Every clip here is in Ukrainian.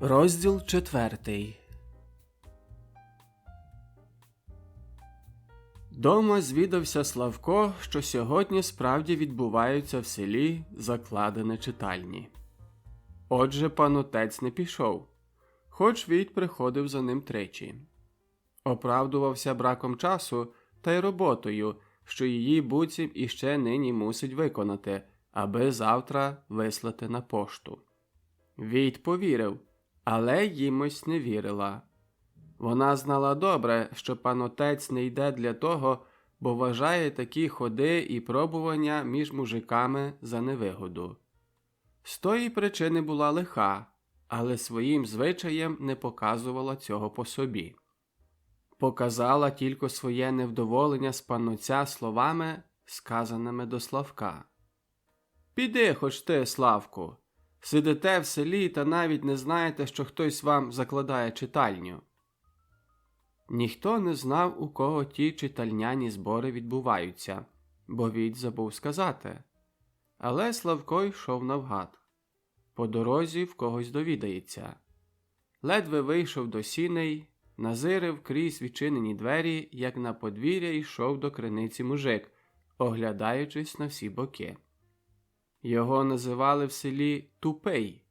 Розділ 4. Дома звідався Славко, що сьогодні справді відбуваються в селі закладені читальні. Отже, пан отець не пішов, хоч Війт приходив за ним тричі. Оправдувався браком часу та й роботою, що її буцім іще нині мусить виконати, аби завтра вислати на пошту. Війт повірив, але їмось не вірила. Вона знала добре, що пан отець не йде для того, бо вважає такі ходи і пробування між мужиками за невигоду. З тої причини була лиха, але своїм звичаєм не показувала цього по собі. Показала тільки своє невдоволення з панотця словами, сказаними до Славка. «Піди хоч ти, Славку, сидите в селі та навіть не знаєте, що хтось вам закладає читальню». Ніхто не знав, у кого ті читальняні збори відбуваються, бо Війт забув сказати. Але Славко йшов навгад. По дорозі в когось довідається. Ледве вийшов до сіней, назирив крізь відчинені двері, як на подвір'я йшов до криниці мужик, оглядаючись на всі боки. Його називали в селі Тупий.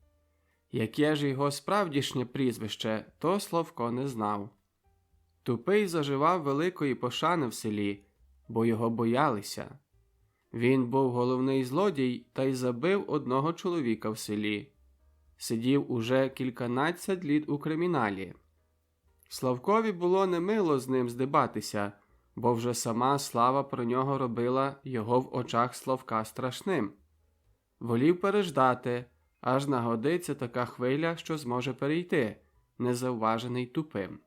Яке ж його справдішнє прізвище, то Славко не знав. Тупий заживав великої пошани в селі, бо його боялися. Він був головний злодій та й забив одного чоловіка в селі. Сидів уже кільканадцять літ у криміналі. Славкові було немило з ним здибатися, бо вже сама слава про нього робила його в очах Славка страшним. Волів переждати, аж нагодиться така хвиля, що зможе перейти, незауважений Тупим.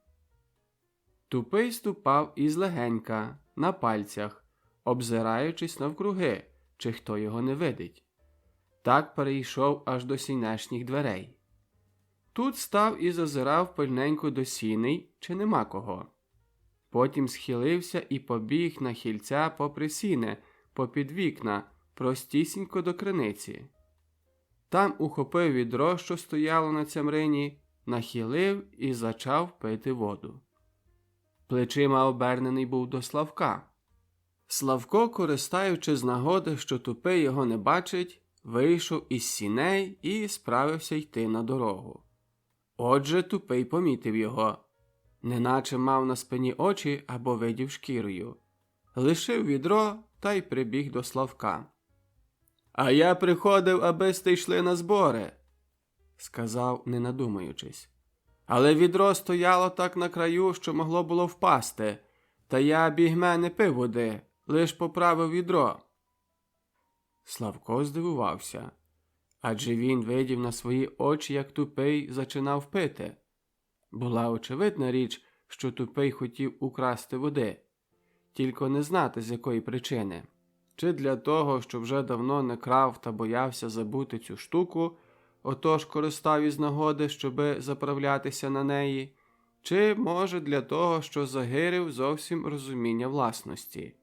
Тупий ступав із легенька, на пальцях, обзираючись навкруги, чи хто його не видить. Так перейшов аж до сінешніх дверей. Тут став і зазирав пильненько до сіней, чи нема кого. Потім схилився і побіг на хільця попри сіни, попід вікна, простісінько до криниці. Там ухопив відро, що стояло на цямрині, нахилив і зачав пити воду. Плечима обернений був до Славка. Славко, користаючи з нагоди, що Тупий його не бачить, вийшов із сіней і справився йти на дорогу. Отже, Тупий помітив його, неначе мав на спині очі або видів шкірою. Лишив відро та й прибіг до Славка. «А я приходив, аби сте йшли на збори», – сказав, не надумаючись. «Але відро стояло так на краю, що могло було впасти, та я бігме не пив води, лиш поправив відро». Славко здивувався, адже він видів на свої очі, як Тупий зачинав пити. Була очевидна річ, що Тупий хотів украсти води, тільки не знати, з якої причини. Чи для того, що вже давно не крав та боявся забути цю штуку, отож користав із нагоди, щоби заправлятися на неї, чи, може, для того, що загирив зовсім розуміння власності.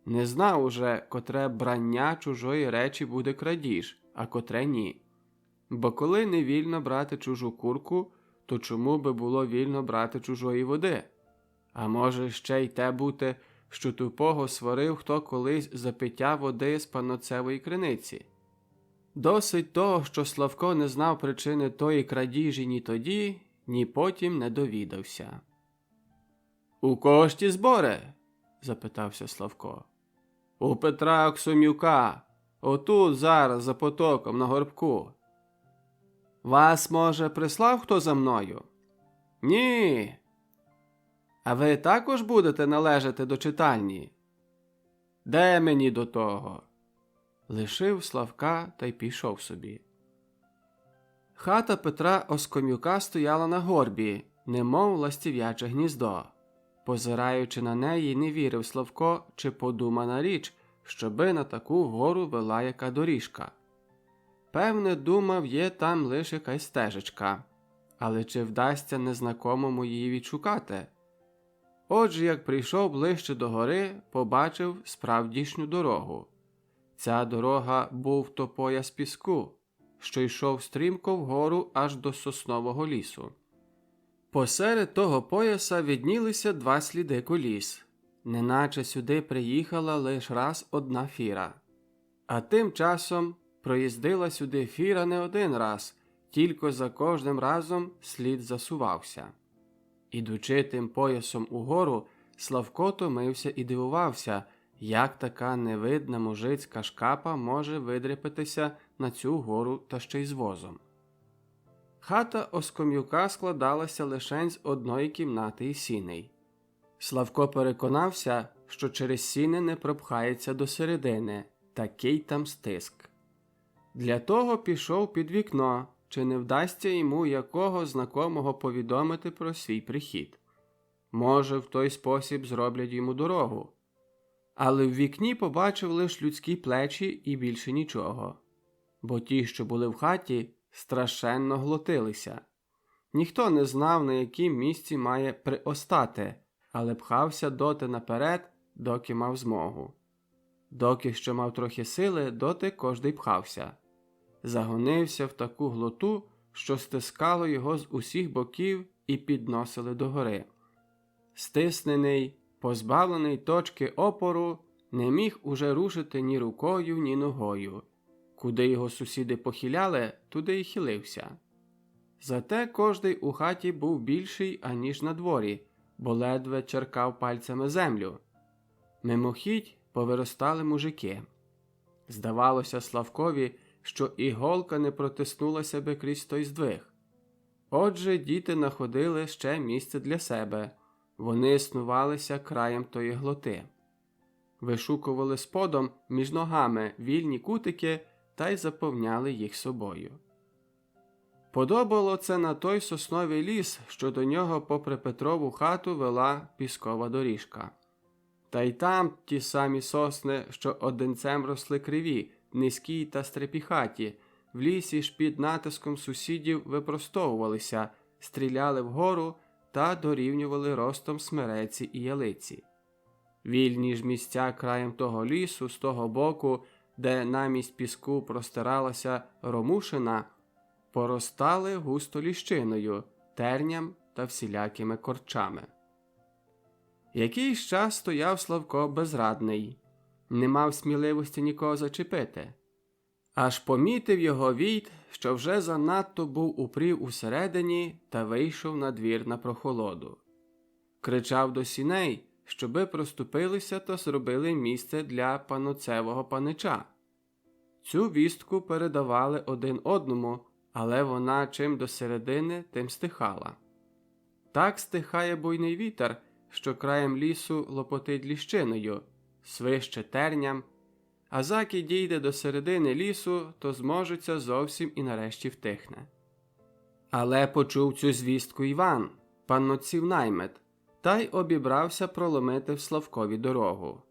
Не знав уже, котре брання чужої речі буде крадіж, а котре ні. Бо коли не вільно брати чужу курку, то чому би було вільно брати чужої води? А може ще й те бути, що Тупого сварив хто колись за пиття води з панотцевої криниці. Досить того, що Славко не знав причини тої крадіжі ні тоді, ні потім не довідався. «У кого ж ті збори?» – запитався Славко. «У Петра Оксомюка, отут зараз за потоком на горбку». «Вас, може, прислав хто за мною?» «Ні». «А ви також будете належати до читальні?» «Де мені до того?» Лишив Славка та й пішов собі. Хата Петра Оскомюка стояла на горбі, немов ластів'яче гніздо. Позираючи на неї, не вірив Славко, чи подумана річ, щоби на таку гору вела яка доріжка. Певне, думав, є там лише якась стежечка, але чи вдасться незнакомому її відшукати? Отже, як прийшов ближче до гори, побачив справдішню дорогу. Ця дорога був то пояс піску, що йшов стрімко вгору аж до соснового лісу. Посеред того пояса віднілися два сліди коліс, неначе сюди приїхала лиш раз одна фіра. А тим часом проїздила сюди фіра не один раз, тільки за кожним разом слід засувався. Ідучи тим поясом угору, Славко томився і дивувався, як така невидна мужицька шкапа може видряпатися на цю гору та ще й з возом. Хата Оском'юка складалася лишень з одної кімнати і сіней. Славко переконався, що через сіни не пропхається до середини, такий там стиск. Для того пішов під вікно, чи не вдасться йому якого знакомого повідомити про свій прихід. Може, в той спосіб зроблять йому дорогу. Але в вікні побачив лише людські плечі і більше нічого. Бо ті, що були в хаті, страшенно глотилися. Ніхто не знав, на яким місці має приостати, але пхався доти наперед, доки мав змогу. Доки що мав трохи сили, доти кожний пхався. Загонився в таку глоту, що стискало його з усіх боків і підносили догори. Стиснений, позбавлений точки опору, не міг уже рушити ні рукою, ні ногою. Куди його сусіди похиляли, туди й хилився. Зате кожний у хаті був більший, аніж на дворі, бо ледве черкав пальцями землю. Мимохідь повиростали мужики. Здавалося Славкові, що іголка не протиснулася би крізь той здвиг. Отже, діти находили ще місце для себе. Вони снувалися краєм тої глоти. Вишукували сподом між ногами вільні кутики та й заповняли їх собою. Подобало це на той сосновий ліс, що до нього попри Петрову хату вела піскова доріжка. Та й там ті самі сосни, що одинцем росли криві, низькі та стрепіхаті, в лісі ж під натиском сусідів випростовувалися, стріляли вгору та дорівнювали ростом смереці і ялиці. Вільні ж місця краєм того лісу, з того боку, де намість піску простиралася ромушина, поростали густо ліщиною, терням та всілякими корчами. Якийсь час стояв Славко безрадний, не мав сміливості нікого зачепити. Аж помітив його Війт, що вже занадто був упрів усередині та вийшов на двір на прохолоду. Кричав до сіней, щоби проступилися та зробили місце для паноцевого панича. Цю вістку передавали один одному, але вона чим до середини, тим стихала. Так стихає буйний вітер, що краєм лісу лопотить ліщиною, свище терням, а заки дійде до середини лісу, то зможеться зовсім і нарешті втихне. Але почув цю звістку Іван, панноців наймит, та й обібрався проломити в Славкові дорогу.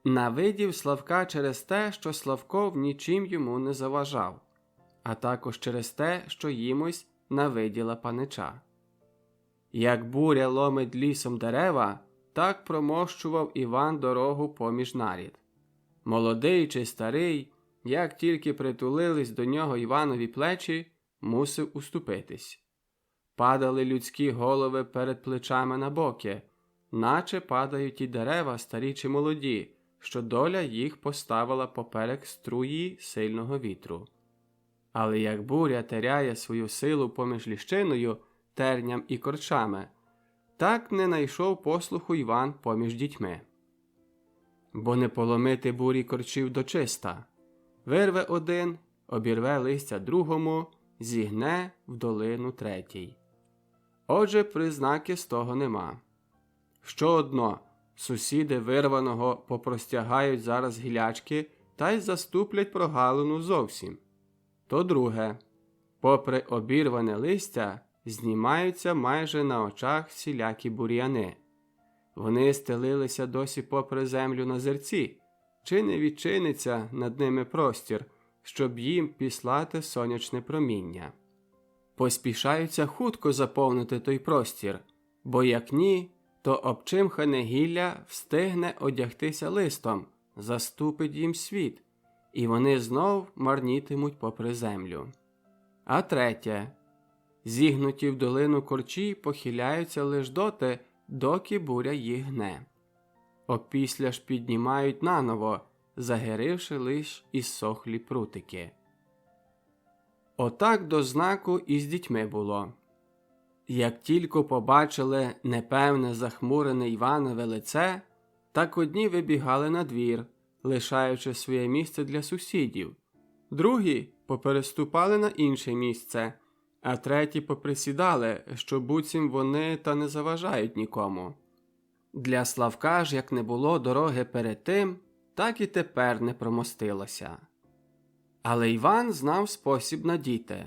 Навидів Славка через те, що Славко в нічим йому не заважав, а також через те, що їмось навиділа панича. Як буря ломить лісом дерева, так промощував Іван дорогу поміж нарід. Молодий чи старий, як тільки притулились до нього Іванові плечі, мусив уступитись. Падали людські голови перед плечами на боки, наче падають і дерева, старі чи молоді, що доля їх поставила поперек струї сильного вітру. Але як буря теряє свою силу поміж ліщиною, терням і корчами, так не найшов послуху Іван поміж дітьми. Бо не поломити бурі корчів дочиста. Вирве один, обірве листя другому, зігне в долину третій. Отже, признаки з того нема. Що одно, сусіди вирваного попростягають зараз гілячки та й заступлять прогалину зовсім. То друге, попри обірване листя, знімаються майже на очах всілякі бур'яни. Вони стелилися досі попри землю на зерці, чи не відчиниться над ними простір, щоб їм післати сонячне проміння. Поспішаються хутко заповнити той простір, бо як ні, то обчимхане гілля встигне одягтися листом, заступить їм світ, і вони знов марнітимуть попри землю. А третє. Зігнуті в долину корчі похиляються лиш доти, доки буря їх гне. Опісля ж піднімають наново, загиривши лиш ізсохлі прутики. Отак до знаку і з дітьми було. Як тільки побачили непевне захмурене Іванове лице, так одні вибігали на двір, лишаючи своє місце для сусідів. Другі попереступали на інше місце, а треті поприсідали, що буцім вони та не заважають нікому. Для Славка ж, як не було дороги перед тим, так і тепер не промостилося. Але Іван знав спосіб надіти.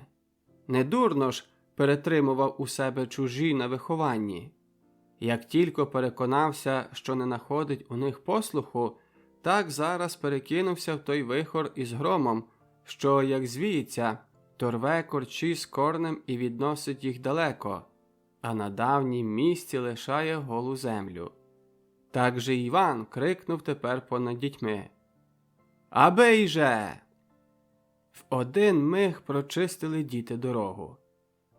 Недурно ж перетримував у себе чужі на вихованні. Як тільки переконався, що не находить у них послуху, так зараз перекинувся в той вихор із громом, що, як звіється, то рве корчі з корнем і відносить їх далеко, а на давнім місці лишає голу землю. Так же Іван крикнув тепер понад дітьми: «А бий же!» В один миг прочистили діти дорогу,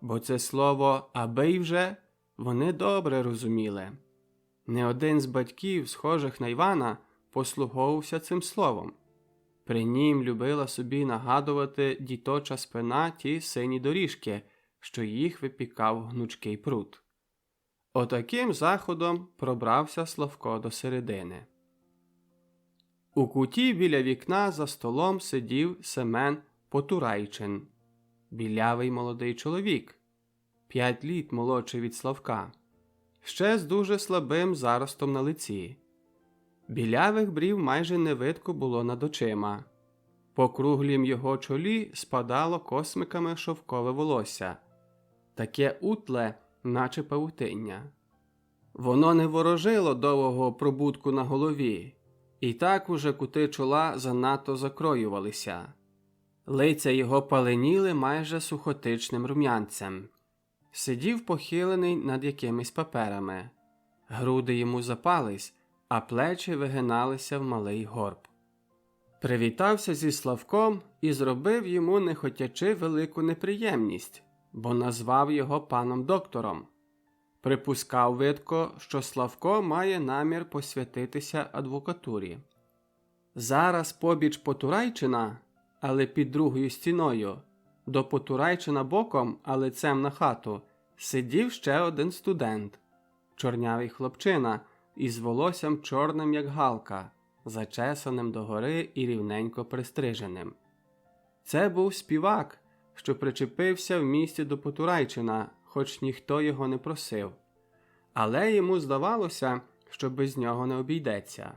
бо це слово «а бий вже» вони добре розуміли. Не один з батьків, схожих на Івана, послуговувався цим словом. При нім любила собі нагадувати діточа спина ті сині доріжки, що їх випікав гнучкий прут. Отаким заходом пробрався Славко до середини. У куті біля вікна за столом сидів Семен Потурайчин, білявий молодий чоловік, 5 літ молодший від Славка, ще з дуже слабим заростом на лиці. Білявих брів майже не видко було над очима. По круглім його чолі спадало космиками шовкове волосся, таке утле, наче павутиння. Воно не ворожило довгого пробутку на голові, і так уже кути чола занадто закроювалися. Лиця його паленіли майже сухотичним рум'янцем. Сидів похилений над якимись паперами. Груди йому запались, а плечі вигиналися в малий горб. Привітався зі Славком і зробив йому нехотячи велику неприємність, бо назвав його паном доктором. Припускав видко, що Славко має намір посвятитися адвокатурі. Зараз побіч Потурайчина, але під другою стіною, до Потурайчина боком, а лицем на хату, сидів ще один студент, чорнявий хлопчина, із волоссям чорним, як галка, зачесаним догори і рівненько пристриженим. Це був співак, що причепився в місті до Потурайчина, хоч ніхто його не просив. Але йому здавалося, що без нього не обійдеться.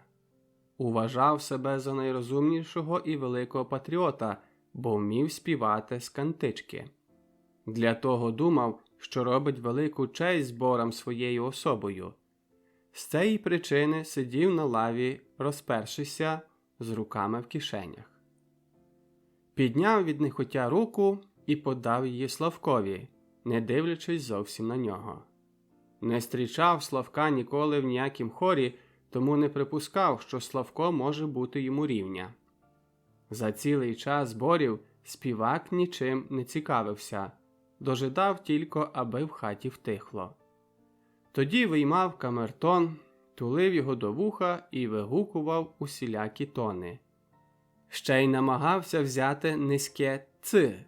Уважав себе за найрозумнішого і великого патріота, бо вмів співати з кантички. Для того думав, що робить велику честь зборам своєю особою. З цієї причини сидів на лаві, розпершися, з руками в кишенях. Підняв від нехотя руку і подав її Славкові, не дивлячись зовсім на нього. Не зустрічав Славка ніколи в ніякім хорі, тому не припускав, що Славко може бути йому рівня. За цілий час зборів співак нічим не цікавився, дожидав тільки, аби в хаті втихло. Тоді виймав камертон, тулив його до вуха і вигукував усілякі тони. Ще й намагався взяти низьке «ц»,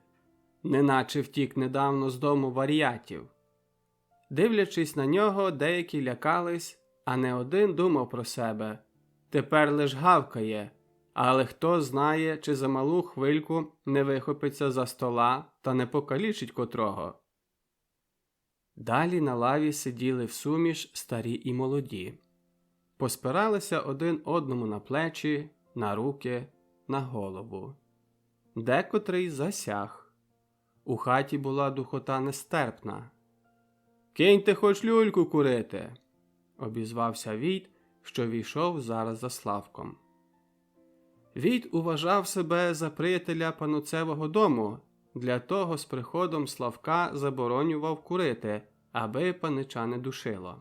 неначе втік недавно з дому варіатів. Дивлячись на нього, деякі лякались, а не один думав про себе. Тепер лиш гавкає, але хто знає, чи за малу хвильку не вихопиться за стола та не покалічить котрого. Далі на лаві сиділи всуміш старі і молоді. Поспиралися один одному на плечі, на руки, на голову. Декотрий засяг. У хаті була духота нестерпна. «Киньте хоч люльку курити!» – обізвався Війт, що війшов зараз за Славком. Війт уважав себе за приятеля пануцевого дому, для того з приходом Славка заборонював курити, аби панича не душило.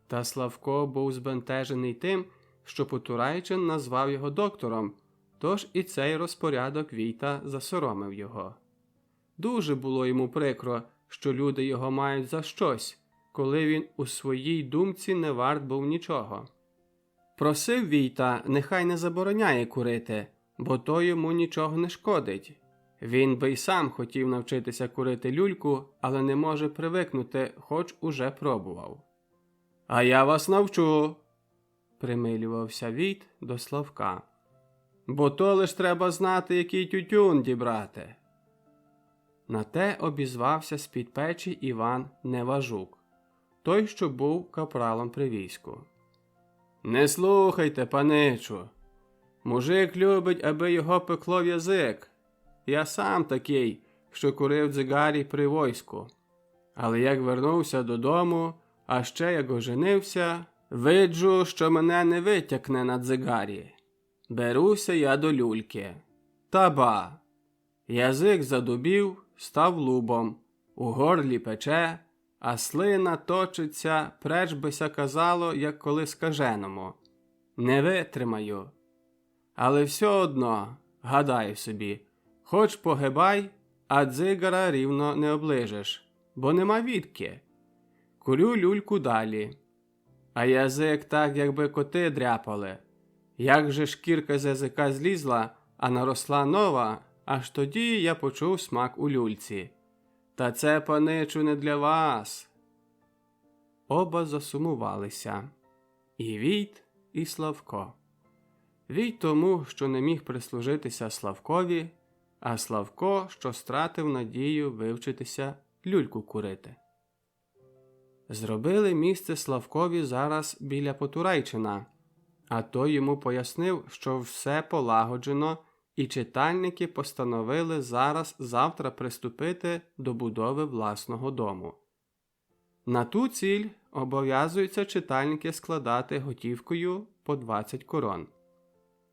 Та Славко був збентежений тим, що Потурайчин назвав його доктором, тож і цей розпорядок Війта засоромив його. Дуже було йому прикро, що люди його мають за щось, коли він у своїй думці не варт був нічого. Просив Війта, нехай не забороняє курити, бо то йому нічого не шкодить. Він би й сам хотів навчитися курити люльку, але не може привикнути, хоч уже пробував. «А я вас навчу», – примилювався Війт до Славка. «Бо то лиш треба знати, який тютюн дібрати». На те обізвався з-під печі Іван Неважук, той, що був капралом при війську. «Не слухайте, паничу. Мужик любить, аби його пекло в язик. Я сам такий, що курив дзигарі при війську. Але як вернувся додому, а ще як оженився, виджу, що мене не витякне на дзигарі. Беруся я до люльки. Та ба! Язик задубів, став лубом, у горлі пече, а слина точиться, преч бися казало, як коли скаженому. Не витримаю. Але все одно, гадаю собі, хоч погибай, а дзигара рівно не оближеш, бо нема відки. Курю люльку далі. А язик так, якби коти дряпали. Як же шкірка з язика злізла, а наросла нова, аж тоді я почув смак у люльці. Та це, паничу, не для вас. Оба засумувалися. І Війт, і Славко. Війт тому, що не міг прислужитися Славкові, а Славко, що стратив надію вивчитися люльку курити. Зробили місце Славкові зараз біля Потурайчина, а той йому пояснив, що все полагоджено, і читальники постановили завтра приступити до будови власного дому. На ту ціль обов'язуються читальники складати готівкою по 20 корон.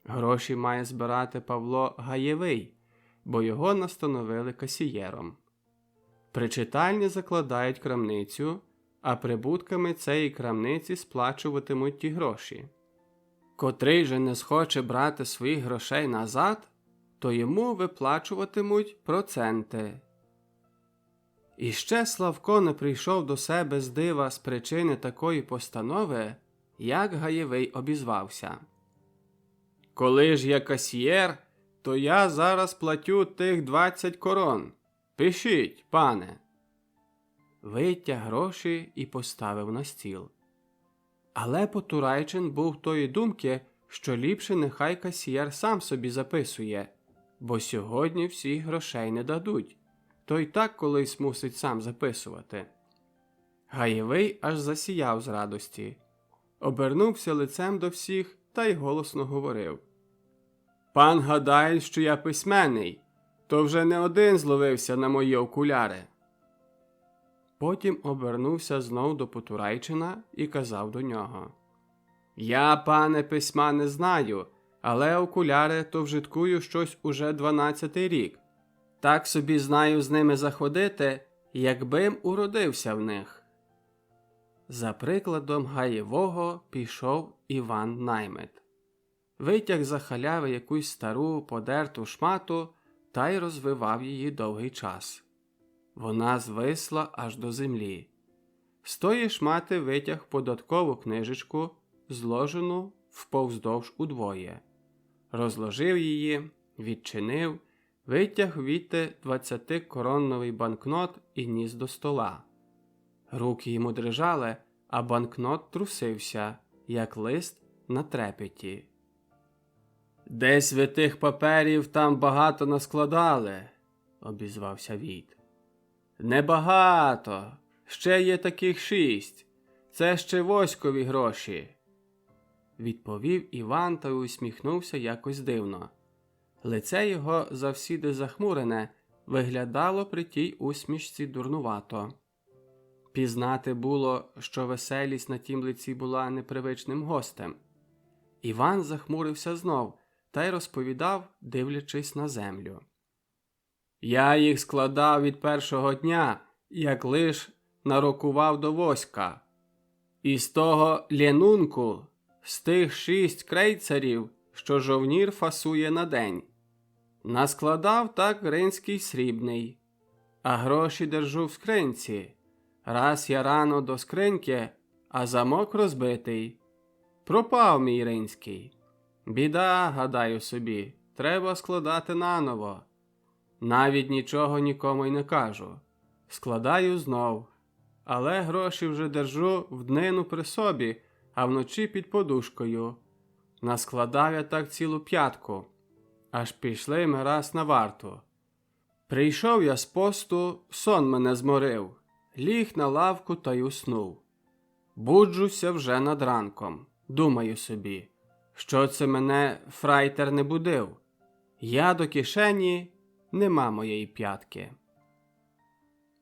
Гроші має збирати Павло Гаєвий, бо його настановили касієром. При читальні закладають крамницю, а прибутками цієї крамниці сплачуватимуть ті гроші. Котрий же не схоче брати своїх грошей назад, то йому виплачуватимуть проценти. І ще Славко не прийшов до себе з дива з причини такої постанови, як Гаєвий обізвався. «Коли ж я касьєр, то я зараз платю тих 20 корон. Пишіть, пане». Витяг гроші і поставив на стіл. Але Потурайчин був тої думки, що ліпше нехай касьєр сам собі записує, бо сьогодні всіх грошей не дадуть, то й так колись мусить сам записувати. Гаєвий аж засіяв з радості. Обернувся лицем до всіх та й голосно говорив. «Пан гадає, що я письменний, то вже не один зловився на мої окуляри». Потім обернувся знов до Потурайчина і казав до нього. «Я, пане, письма не знаю, але окуляри то вжиткую щось уже 12-й рік. Так собі знаю з ними заходити, якби-м уродився в них». За прикладом Гаєвого пішов Іван Наймит. Витяг за халяви якусь стару подерту шмату та й розвивав її довгий час. Вона звисла аж до землі. З тої шмати витяг податкову книжечку, зложену вповздовж удвоє. Розложив її, відчинив, витяг відти 20-коронновий банкнот і ніс до стола. Руки йому дрижали, а банкнот трусився, як лист на трепеті. «Десь ви тих паперів там багато наскладали», – обізвався Війт. «Небагато. Ще є таких 6. Це ще воськові гроші», – відповів Іван та усміхнувся якось дивно. Лице його завсіди захмурене, виглядало при тій усмішці дурнувато. Пізнати було, що веселість на тім лиці була непривичним гостем. Іван захмурився знов та й розповідав, дивлячись на землю. «Я їх складав від першого дня, як лиш нарокував до воська. І з того лєнунку, з тих 6 крейцарів, що жовнір фасує на день. Наскладав так Ринський срібний. а гроші держу в скринці. Раз я рано до скриньки, а замок розбитий. Пропав мій ринський. Біда, гадаю собі, треба складати наново. Навіть нічого нікому й не кажу. Складаю знов. Але гроші вже держу в днину при собі, а вночі під подушкою. Наскладав я так цілу п'ятку. Аж пішли ми раз на варту. Прийшов я з посту, сон мене зморив. Ліг на лавку та й уснув. Буджуся вже над ранком. Думаю собі, що це мене фрайтер не будив. Я до кишені, нема моєї п'ятки.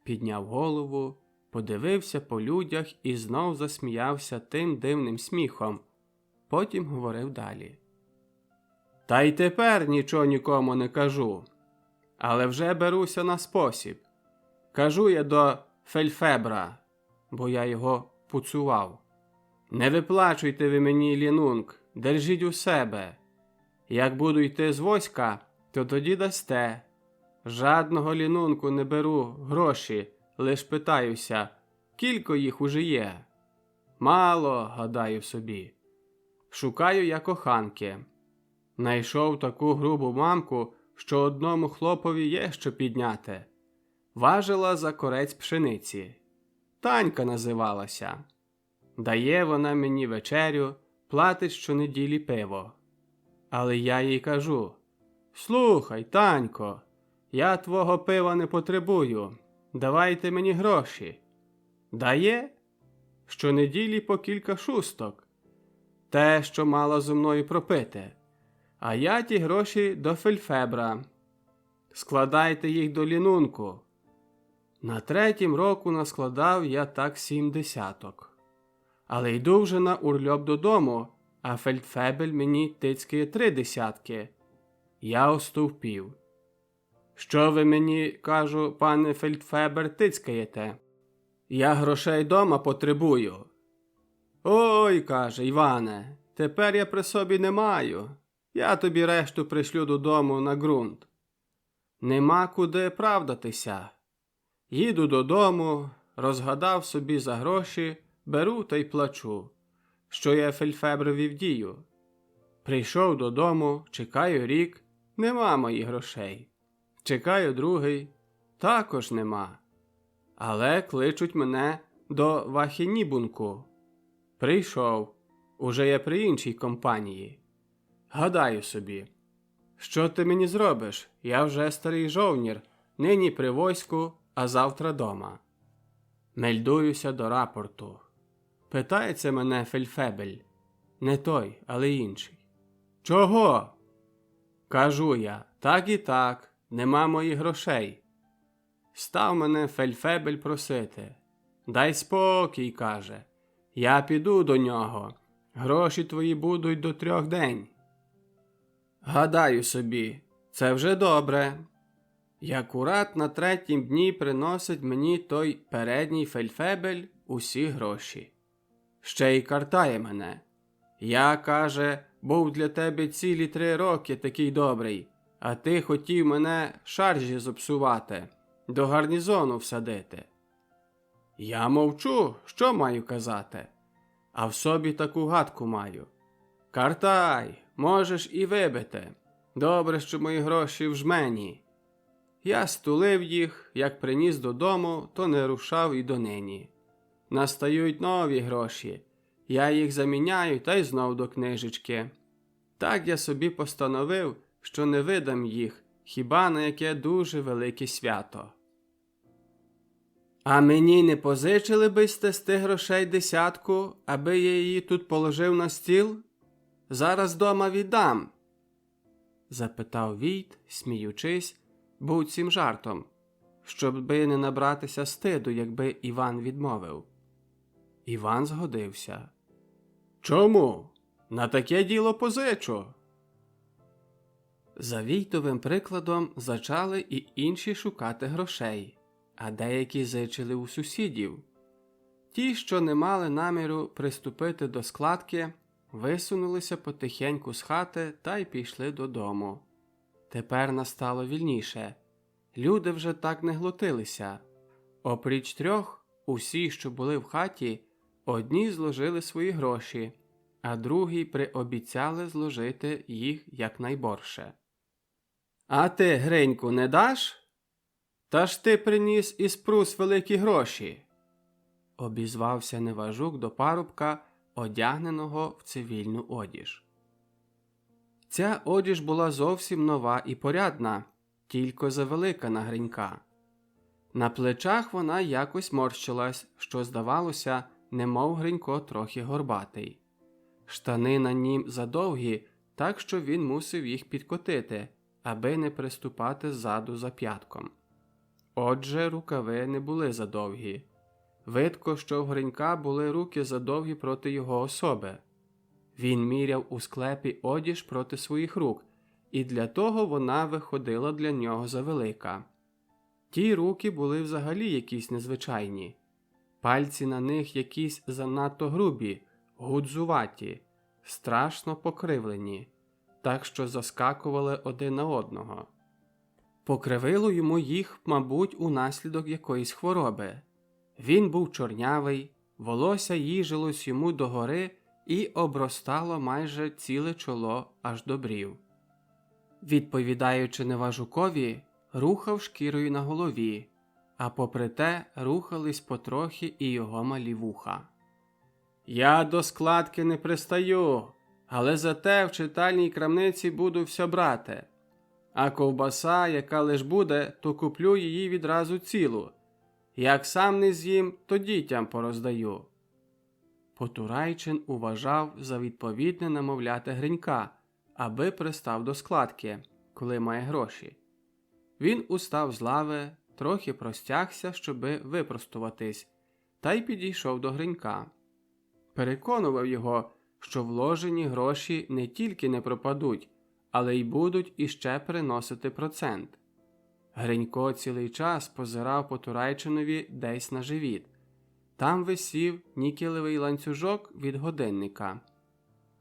Підняв голову, подивився по людях і знов засміявся тим дивним сміхом. Потім говорив далі. Та й тепер нічого нікому не кажу. Але вже беруся на спосіб. Кажу я до Фельдфебра, бо я його пуцував. Не виплачуйте ви мені лінунг, держіть у себе. Як буду йти з войска, то тоді дасте. Жадного лінунку не беру гроші, лиш питаюся, кілько їх уже є. Мало, гадаю собі. Шукаю я коханки. Найшов таку грубу мамку, що одному хлопові є що підняти. Важила за корець пшениці. Танька називалася. Дає вона мені вечерю, платить щонеділі пиво. Але я їй кажу: слухай, Танько, я твого пива не потребую, давайте мені гроші. Дає? Щонеділі по кілька шусток. Те, що мала зо мною пропити. А я ті гроші до Фельдфебра. Складайте їх до лінунку. На 3-м року наскладав я так 7 десяток. Але йду вже на урльоб додому, а Фельдфебель мені тицькає 3 десятки. Я остовпів. Що ви мені, кажу, пане Фельдфебер, тицькаєте? Я грошей дома потребую. Ой, каже, Іване, тепер я при собі не маю. Я тобі решту пришлю додому на ґрунт. Нема куди правдатися. Їду додому, розгадав собі за гроші, беру та й плачу, що я Фельдфеброві вдію. Прийшов додому, чекаю рік, нема моїх грошей. Чекаю другий, також нема. Але кличуть мене до Вахенібунку. Прийшов, уже я при іншій компанії. Гадаю собі, що ти мені зробиш? Я вже старий жовнір, нині при войську, а завтра дома. Мельдуюся до рапорту. Питається мене Фельдфебель. Не той, але інший. Чого? Кажу я, так і так, нема моїх грошей. Став мене Фельдфебель просити. Дай спокій, каже. Я піду до нього. Гроші твої будуть до 3 день. Гадаю собі, це вже добре. І акурат на 3-м дні приносить мені той передній Фельдфебель усі гроші. Ще й картає мене. Я, каже, був для тебе цілі 3 роки такий добрий, а ти хотів мене шаржі зіпсувати, до гарнізону всадити. Я мовчу, що маю казати, а в собі таку гадку маю. Картай, можеш і вибити. Добре, що мої гроші в жмені. Я стулив їх, як приніс додому, то не рушав і донині. Настають нові гроші. Я їх заміняю та й знов до книжечки. Так я собі постановив, що не видам їх, хіба на яке дуже велике свято. А мені не позичили би сте з тих грошей 10, аби я її тут положив на стіл? Зараз дома віддам. Запитав Війт, сміючись, буцім жартом, щоб би не набратися стиду, якби Іван відмовив. Іван згодився. Чому? На таке діло позичу. За Війтовим прикладом зачали і інші шукати грошей, а деякі зичили у сусідів. Ті, що не мали наміру приступити до складки, висунулися потихеньку з хати та й пішли додому. Тепер настало вільніше. Люди вже так не глотилися. Опріч 3, усі, що були в хаті, одні зложили свої гроші, а другі приобіцяли зложити їх якнайборше. «А ти, Гриньку, не даш? Та ж ти приніс із Прус великі гроші!» Обізвався Неважук до парубка, одягненого в цивільну одіж. Ця одіж була зовсім нова і порядна, тільки завелика на Гринька. На плечах вона якось морщилась, що здавалося, немов Гринько трохи горбатий. Штани на нім задовгі, так що він мусив їх підкотити, аби не приступати ззаду за п'ятком. Отже, рукави не були задовгі. Видко, що в Гринька були руки задовгі проти його особи. Він міряв у склепі одіж проти своїх рук, і для того вона виходила для нього завелика. Ті руки були взагалі якісь незвичайні. Пальці на них якісь занадто грубі, гудзуваті, страшно покривлені, так що заскакували один на одного. Покривило йому їх, мабуть, унаслідок якоїсь хвороби. Він був чорнявий, волосся їжилось йому догори і обростало майже ціле чоло аж до брів. Відповідаючи Неважукові, рухав шкірою на голові, а попри те рухались потрохи і його малі вуха. «Я до складки не пристаю, але зате в читальній крамниці буду все брати. А ковбаса, яка лиш буде, то куплю її відразу цілу. Як сам не з'їм, то дітям пороздаю». Потурайчин уважав за відповідне намовляти Гринька, аби пристав до складки, коли має гроші. Він устав з лави, трохи простягся, щоби випростуватись, та й підійшов до Гринька. Переконував його, що вложені гроші не тільки не пропадуть, але й будуть іще приносити процент. Гринько цілий час позирав Потурайчинові десь на живіт. Там висів нікелевий ланцюжок від годинника.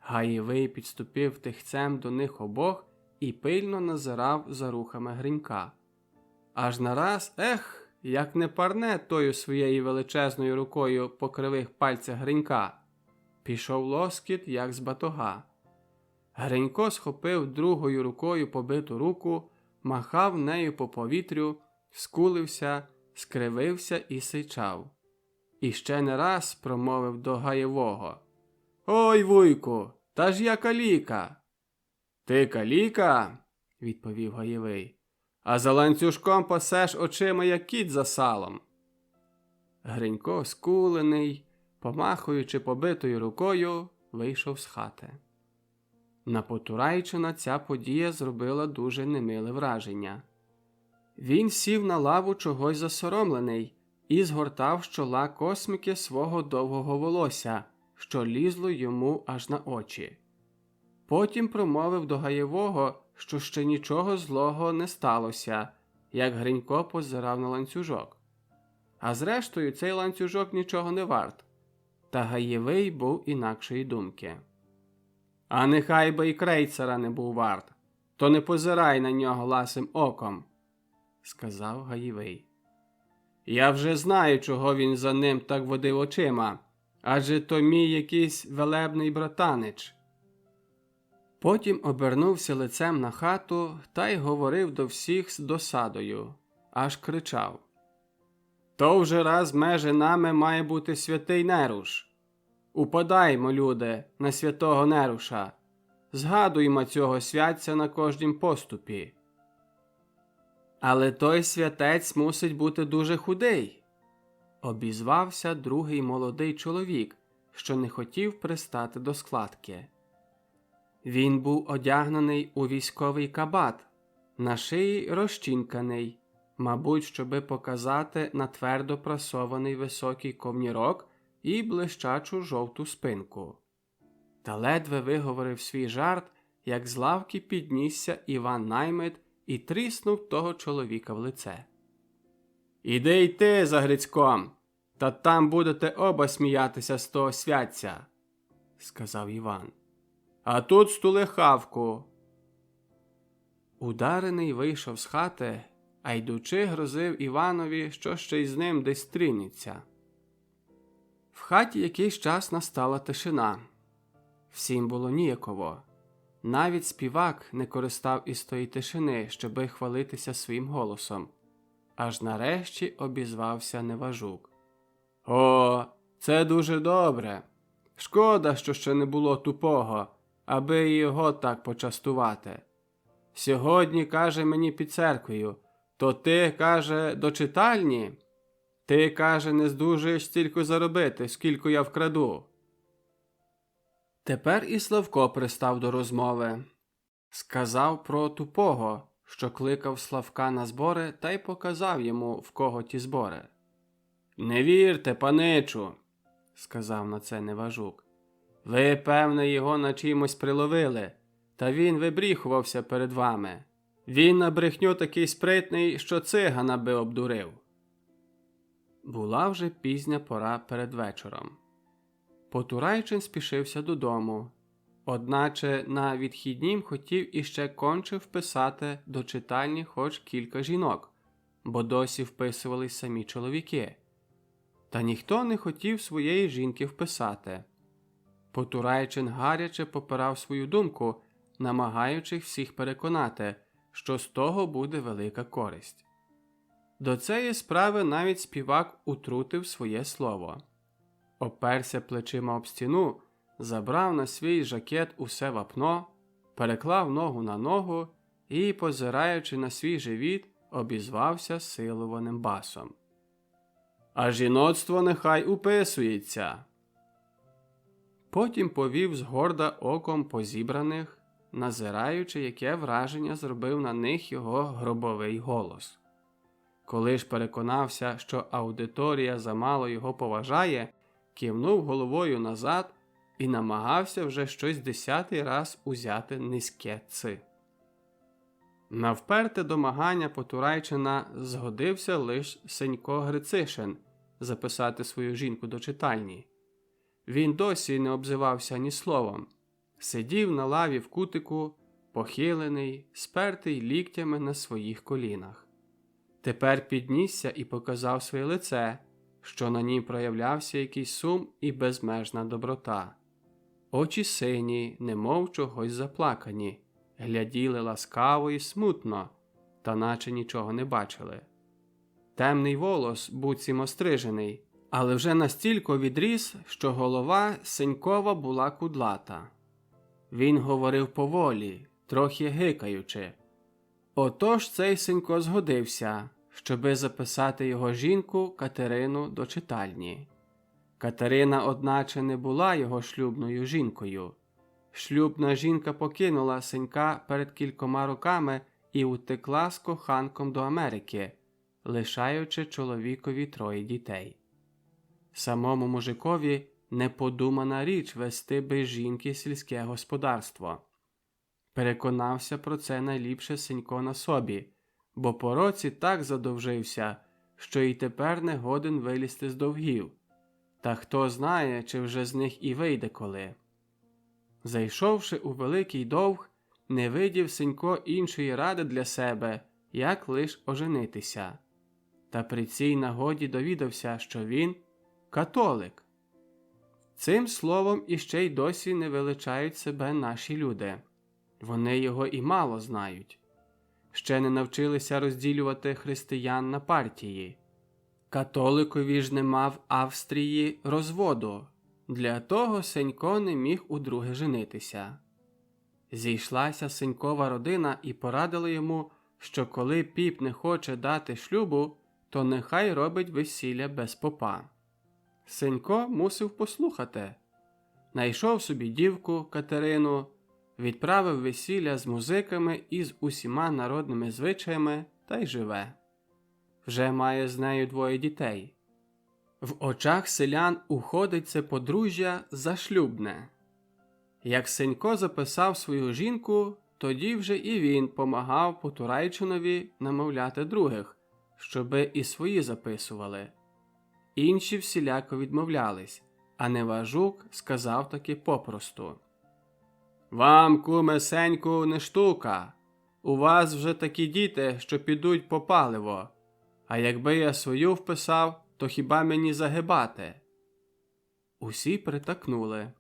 Гаєвий підступив тихцем до них обох і пильно назирав за рухами Гринька. Аж нараз, як не парне тою своєю величезною рукою по кривих пальцях Гринька. Пішов лоскіт, як з батога. Гринько схопив другою рукою побиту руку, махав нею по повітрю, скулився, скривився і сичав. І ще не раз промовив до Гаєвого: «Ой, вуйку, та ж я каліка!» «Ти каліка?» – відповів Гаєвий. «А за ланцюжком пасеш очима, як кіт за салом!» Гринько, скулений, помахуючи побитою рукою, вийшов з хати. На Потурайчина ця подія зробила дуже немиле враження. Він сів на лаву чогось засоромлений і згортав з чола космики свого довгого волосся, що лізло йому аж на очі. Потім промовив до Гаєвого, що ще нічого злого не сталося, як Гринько позирав на ланцюжок. А зрештою цей ланцюжок нічого не варт. Та Гаєвий був інакшої думки. «А нехай би і крейцера не був варт, то не позирай на нього ласим оком», – сказав Гаєвий. «Я вже знаю, чого він за ним так водив очима, адже то мій якийсь велебний братанич». Потім обернувся лицем на хату та й говорив до всіх з досадою, аж кричав: «То вже раз межи нами має бути святий Неруш. Упадаймо, люди, на святого Неруша, згадуймо цього святця на кожнім поступі». «Але той святець мусить бути дуже худий», – обізвався другий молодий чоловік, що не хотів пристати до складки. Він був одягнений у військовий кабат, на шиї розчінканий, мабуть, щоби показати на твердо прасований високий ковнірок і блищачу жовту спинку. Та ледве виговорив свій жарт, як з лавки піднісся Іван Наймит і тріснув того чоловіка в лице. «Іди й ти за Грицьком, та там будете оба сміятися з того святця», – сказав Іван. «А тут стули хавку». Ударений вийшов з хати, а йдучи грозив Іванові, що ще й з ним десь стрінеться. В хаті якийсь час настала тишина. Всім було ніяково. Навіть співак не користав із тої тишини, щоби хвалитися своїм голосом. Аж нарешті обізвався Неважук. «О, це дуже добре. Шкода, що ще не було тупого, аби і його так почастувати. Сьогодні, каже, мені під церквою, то ти, каже, до читальні? Ти, каже, не здужуєш стільки заробити, скільки я вкраду». Тепер і Славко пристав до розмови. Сказав про тупого, що кликав Славка на збори, та й показав йому, в кого ті збори. «Не вірте, паничу», – сказав на це Неважук. «Ви, певне, його на чимось приловили, та він вибріхувався перед вами. Він на брехню такий спритний, що цигана би обдурив». Була вже пізня пора перед вечором. Потурайчин спішився додому, одначе на відхіднім хотів іще конче вписати до читальні хоч кілька жінок, бо досі вписувались самі чоловіки. Та ніхто не хотів своєї жінки вписати. Потурайчин гаряче попирав свою думку, намагаючись всіх переконати, що з того буде велика користь. До цієї справи навіть співак утрутив своє слово. Оперся плечима об стіну, забрав на свій жакет усе вапно, переклав ногу на ногу і, позираючи на свій живіт, обізвався силуваним басом. «А жіноцтво нехай уписується!» Потім повів згорда оком по зібраних, назираючи, яке враження зробив на них його гробовий голос. Коли ж переконався, що аудиторія замало його поважає, кивнув головою назад і намагався вже щось 10-й раз узяти низьке «ци». На вперте домагання Потурайчина згодився лиш Сенько Грицишин записати свою жінку до читальні. Він досі не обзивався ні словом. Сидів на лаві в кутику, похилений, спертий ліктями на своїх колінах. Тепер піднісся і показав своє лице, що на ній проявлявся якийсь сум і безмежна доброта. Очі сині, немов чогось заплакані, гляділи ласкаво і смутно, та наче нічого не бачили. Темний волос, буцім острижений, але вже настільки відріс, що голова Сенькова була кудлата. Він говорив поволі, трохи гикаючи. Отож цей Сенько згодився, щоби записати його жінку Катерину до читальні. Катерина, одначе, не була його шлюбною жінкою. Шлюбна жінка покинула Сенька перед кількома роками і утекла з коханком до Америки, лишаючи чоловікові 3 дітей. Самому мужикові неподумана річ вести без жінки сільське господарство. Переконався про це найліпше Сенько на собі, бо по році так задовжився, що й тепер не годен вилізти з довгів. Та хто знає, чи вже з них і вийде коли. Зайшовши у великий довг, не видів Сенько іншої ради для себе, як лиш оженитися. Та при цій нагоді довідався, що він – католик. Цим словом іще й досі не величають себе наші люди. Вони його і мало знають. Ще не навчилися розділювати християн на партії. Католикові ж нема в Австрії розводу. Для того Сенько не міг удруге женитися. Зійшлася Сенькова родина і порадила йому, що коли піп не хоче дати шлюбу, то нехай робить весілля без попа. Сенько мусив послухати. Найшов собі дівку Катерину, відправив весілля з музиками і з усіма народними звичаями та й живе. Вже має з нею 2 дітей. В очах селян уходить це подружжя за шлюбне. Як Сенько записав свою жінку, тоді вже і він помагав Потурайчинові намовляти других, щоби і свої записували. Інші всіляко відмовлялись, а Неважук сказав таки попросту: «Вам, куме Сеньку, не штука. у вас вже такі діти, що підуть по паливо. А якби я свою вписав, то хіба мені загибати? Усі притакнули.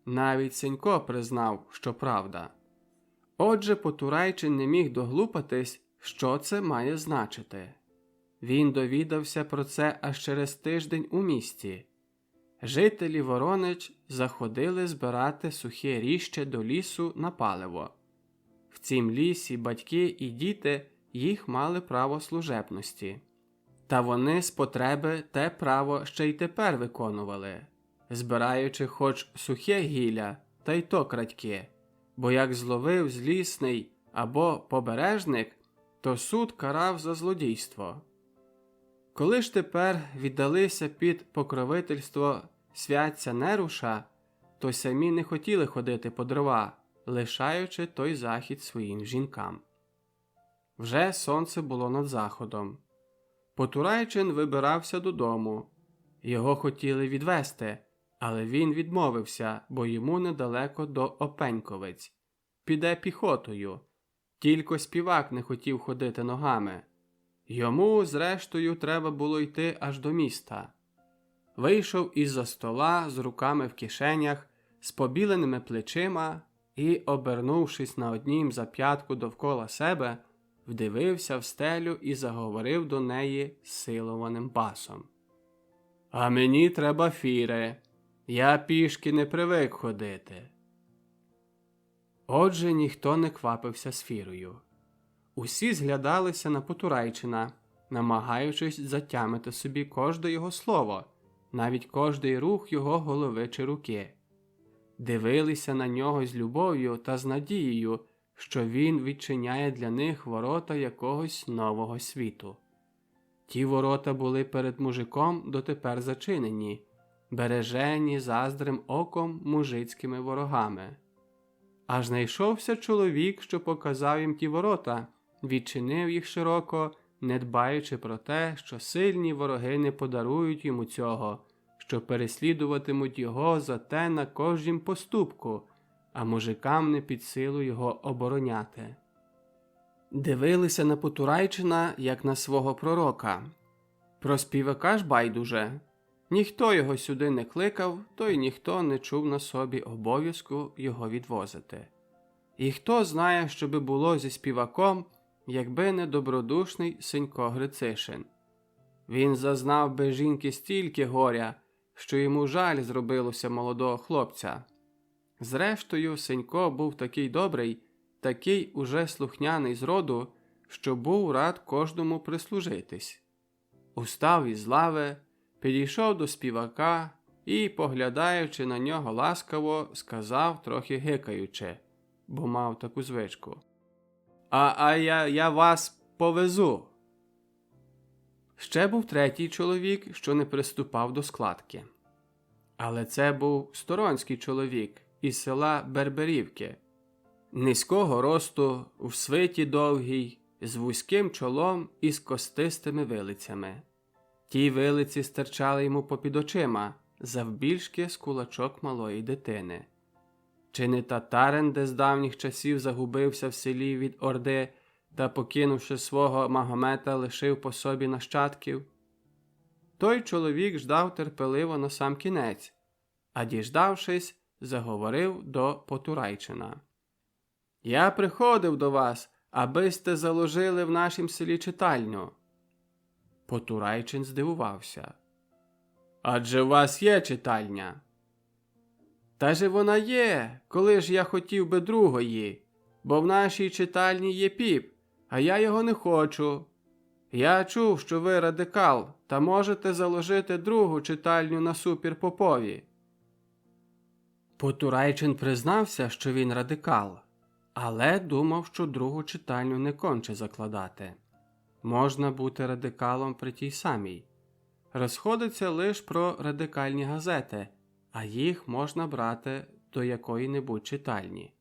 Навіть Сенько признав, що правда. Отже, Потурайчин не міг доглупатись, що це має значити. Він довідався про це аж через тиждень у місті. Жителі Воронич заходили збирати сухе ріжче до лісу на паливо. В цім лісі батьки і діти їх мали право служебності. Та вони з потреби те право ще й тепер виконували, збираючи хоч сухе гілля, та й то крадьки, бо як зловив злісний або побережник, то суд карав за злодійство. Коли ж тепер віддалися під покровительство святця Неруша, то самі не хотіли ходити по дрова, лишаючи той захід своїм жінкам. Вже сонце було над заходом. Потурайчин вибирався додому. Його хотіли відвести, але він відмовився, бо йому недалеко до Опеньковиць. Піде піхотою. Тільки співак не хотів ходити ногами. Йому, зрештою, треба було йти аж до міста. Вийшов із-за стола з руками в кишенях, з побіленими плечима і, обернувшись на однім зап'ятку довкола себе, вдивився в стелю і заговорив до неї силованим басом. «А мені треба фіри. Я пішки не привик ходити». Отже, ніхто не квапився з фірою. Усі зглядалися на Потурайчина, намагаючись затямити собі кожне його слово, навіть кожний рух його голови чи руки. Дивилися на нього з любов'ю та з надією, що він відчиняє для них ворота якогось нового світу. Ті ворота були перед мужиком дотепер зачинені, бережені заздрим оком мужицькими ворогами. Аж знайшовся чоловік, що показав їм ті ворота, відчинив їх широко, не дбаючи про те, що сильні вороги не подарують йому цього, що переслідуватимуть його за те на кожнім поступку, а мужикам не під силу його обороняти. Дивилися на Потурайчина, як на свого пророка. Про співака ж байдуже. Ніхто його сюди не кликав, то й ніхто не чув на собі обов'язку його відвозити. І хто знає, що би було зі співаком, якби не добродушний Сенько Грицишин. Він зазнав без жінки стільки горя, що йому жаль зробилося молодого хлопця. Зрештою, Сенько був такий добрий, такий уже слухняний з роду, що був рад кожному прислужитись. Устав із лави, підійшов до співака і, поглядаючи на нього ласкаво, сказав, трохи гикаючи, бо мав таку звичку: я вас повезу. Ще був третій чоловік, що не приступав до складки. Але це був сторонський чоловік із села Берберівки, низького росту, в свиті довгій, з вузьким чолом і з костистими вилицями. Ті вилиці стирчали йому попід очима, завбільшки з кулачок малої дитини. Чи не татарин, де з давніх часів загубився в селі від Орди та, покинувши свого Магомета, лишив по собі нащадків? Той чоловік ждав терпеливо на сам кінець, а діждавшись, заговорив до Потурайчина. «Я приходив до вас, аби сте заложили в нашім селі читальню». Потурайчин здивувався. «Адже у вас є читальня». «Та же вона є, коли ж я хотів би другої, бо в нашій читальні є піп, а я його не хочу. Я чув, що ви радикал, та можете заложити другу читальню насупір попові». Потурайчин признався, що він радикал, але думав, що другу читальню не конче закладати. Можна бути радикалом при тій самій. Розходиться лише про радикальні газети, а їх можна брати до якої-небудь читальні.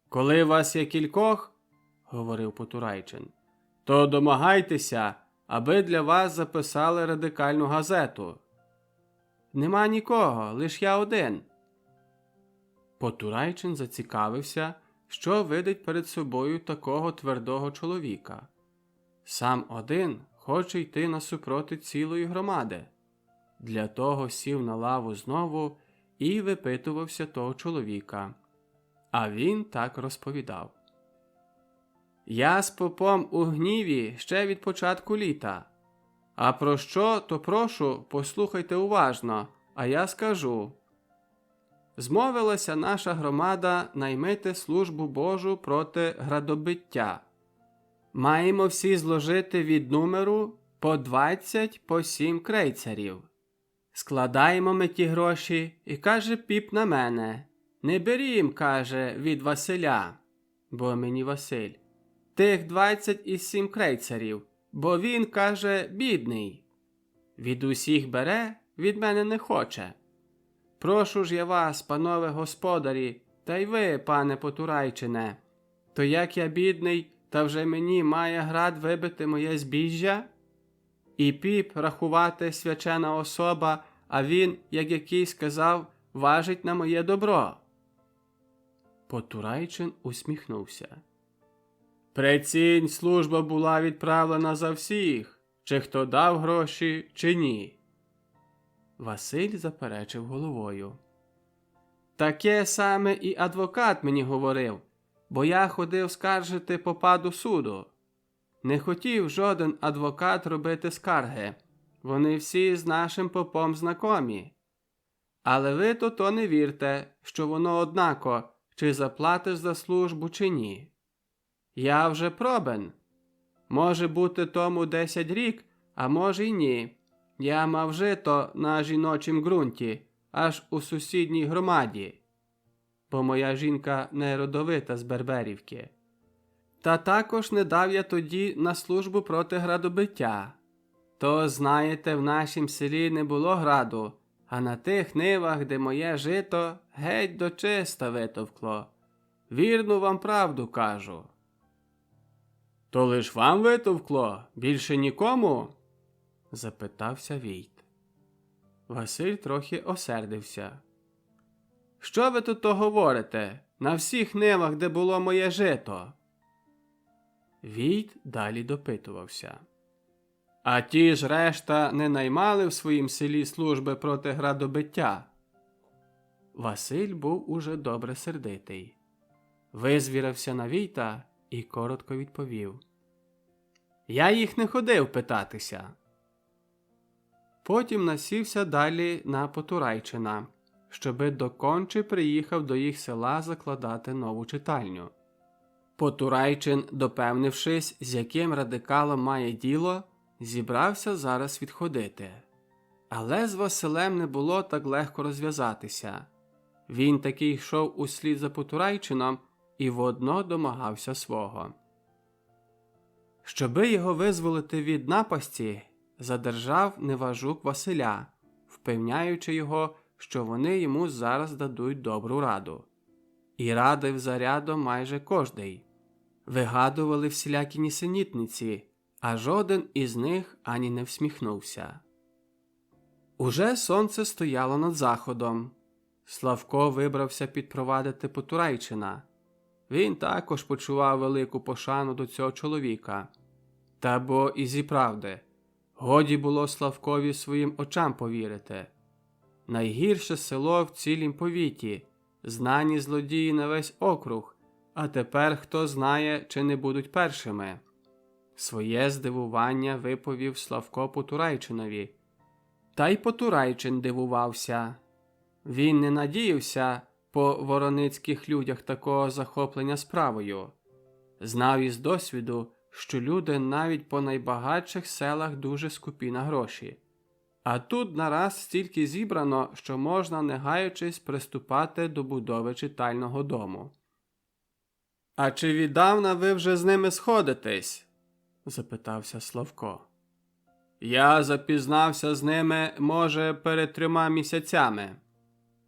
«Коли вас є кількох, – говорив Потурайчин, – то домагайтеся, аби для вас записали радикальну газету». «Нема нікого, лиш я один». Потурайчин зацікавився, що видить перед собою такого твердого чоловіка. Сам один хоче йти насупроти цілої громади. Для того сів на лаву знову і випитувався того чоловіка. А він так розповідав. «Я з попом у гніві ще від початку літа. А про що, то прошу, послухайте уважно, а я скажу. Змовилася наша громада наймити службу Божу проти градобиття. Маємо всі зложити від номеру по 20 по 7 крейцерів. Складаємо ми ті гроші, і каже піп на мене: не берім, каже, від Василя, бо мені Василь, тих 27 крейцерів, бо він, каже, бідний. Від усіх бере, від мене не хоче. Прошу ж я вас, панове господарі, та й ви, пане Потурайчине, то як я бідний, та вже мені має град вибити моє збіжжя? І піп рахувати свячена особа, а він, як який сказав, важить на моє добро. Потурайчин усміхнувся. Прецінь, служба була відправлена за всіх, чи хто дав гроші, чи ні. Василь заперечив головою. Таке саме і адвокат мені говорив, бо я ходив скаржити попа до суду. Не хотів жоден адвокат робити скарги, вони всі з нашим попом знакомі. Але ви то не вірте, що воно однако, чи заплатиш за службу, чи ні. Я вже пробен. Може бути тому 10 рік, а може й ні. Я мав жито на жіночім ґрунті, аж у сусідній громаді, бо моя жінка не родовита з Берберівки. Та також не дав я тоді на службу проти градобиття. То, знаєте, в нашім селі не було граду, а на тих нивах, де моє жито, геть до чиста витовкло. Вірну вам правду кажу. То лиш вам витовкло, більше нікому? Запитався Війт. Василь трохи осердився. Що ви тут говорите? На всіх нивах, де було моє жито? Війт далі допитувався. А ті ж решта не наймали в своїм селі служби проти градобиття? Василь був уже добре сердитий. Визвірився на Війта і коротко відповів. Я їх не ходив питатися. Потім насівся далі на Потурайчина, щоби доконче приїхав до їх села закладати нову читальню. Потурайчин, допевнившись, з яким радикалом має діло, зібрався зараз відходити. Але з Василем не було так легко розв'язатися. Він таки йшов услід за Потурайчином і водно домагався свого. Щоби його визволити від напасті, задержав Неважук Василя, впевняючи його, що вони йому зараз дадуть добру раду. І радив за рядом майже кожний. Вигадували всілякі нісенітниці, а жоден із них ані не всміхнувся. Уже сонце стояло над заходом. Славко вибрався підпровадити Потурайчина. Він також почував велику пошану до цього чоловіка. Та бо і зі правди, годі було Славкові своїм очам повірити. Найгірше село в цілім повіті, знані злодії на весь округ, а тепер хто знає, чи не будуть першими. Своє здивування виповів Славко Потурайчинові. Та й Потурайчин дивувався. Він не надіявся по вороницьких людях такого захоплення справою. Знав із досвіду, що люди навіть по найбагатших селах дуже скупі на гроші. А тут нараз стільки зібрано, що можна, не гаючись, приступати до будови читального дому. «А чи віддавна ви вже з ними сходитесь?» – запитався Славко. «Я запізнався з ними, може, перед 3 місяцями.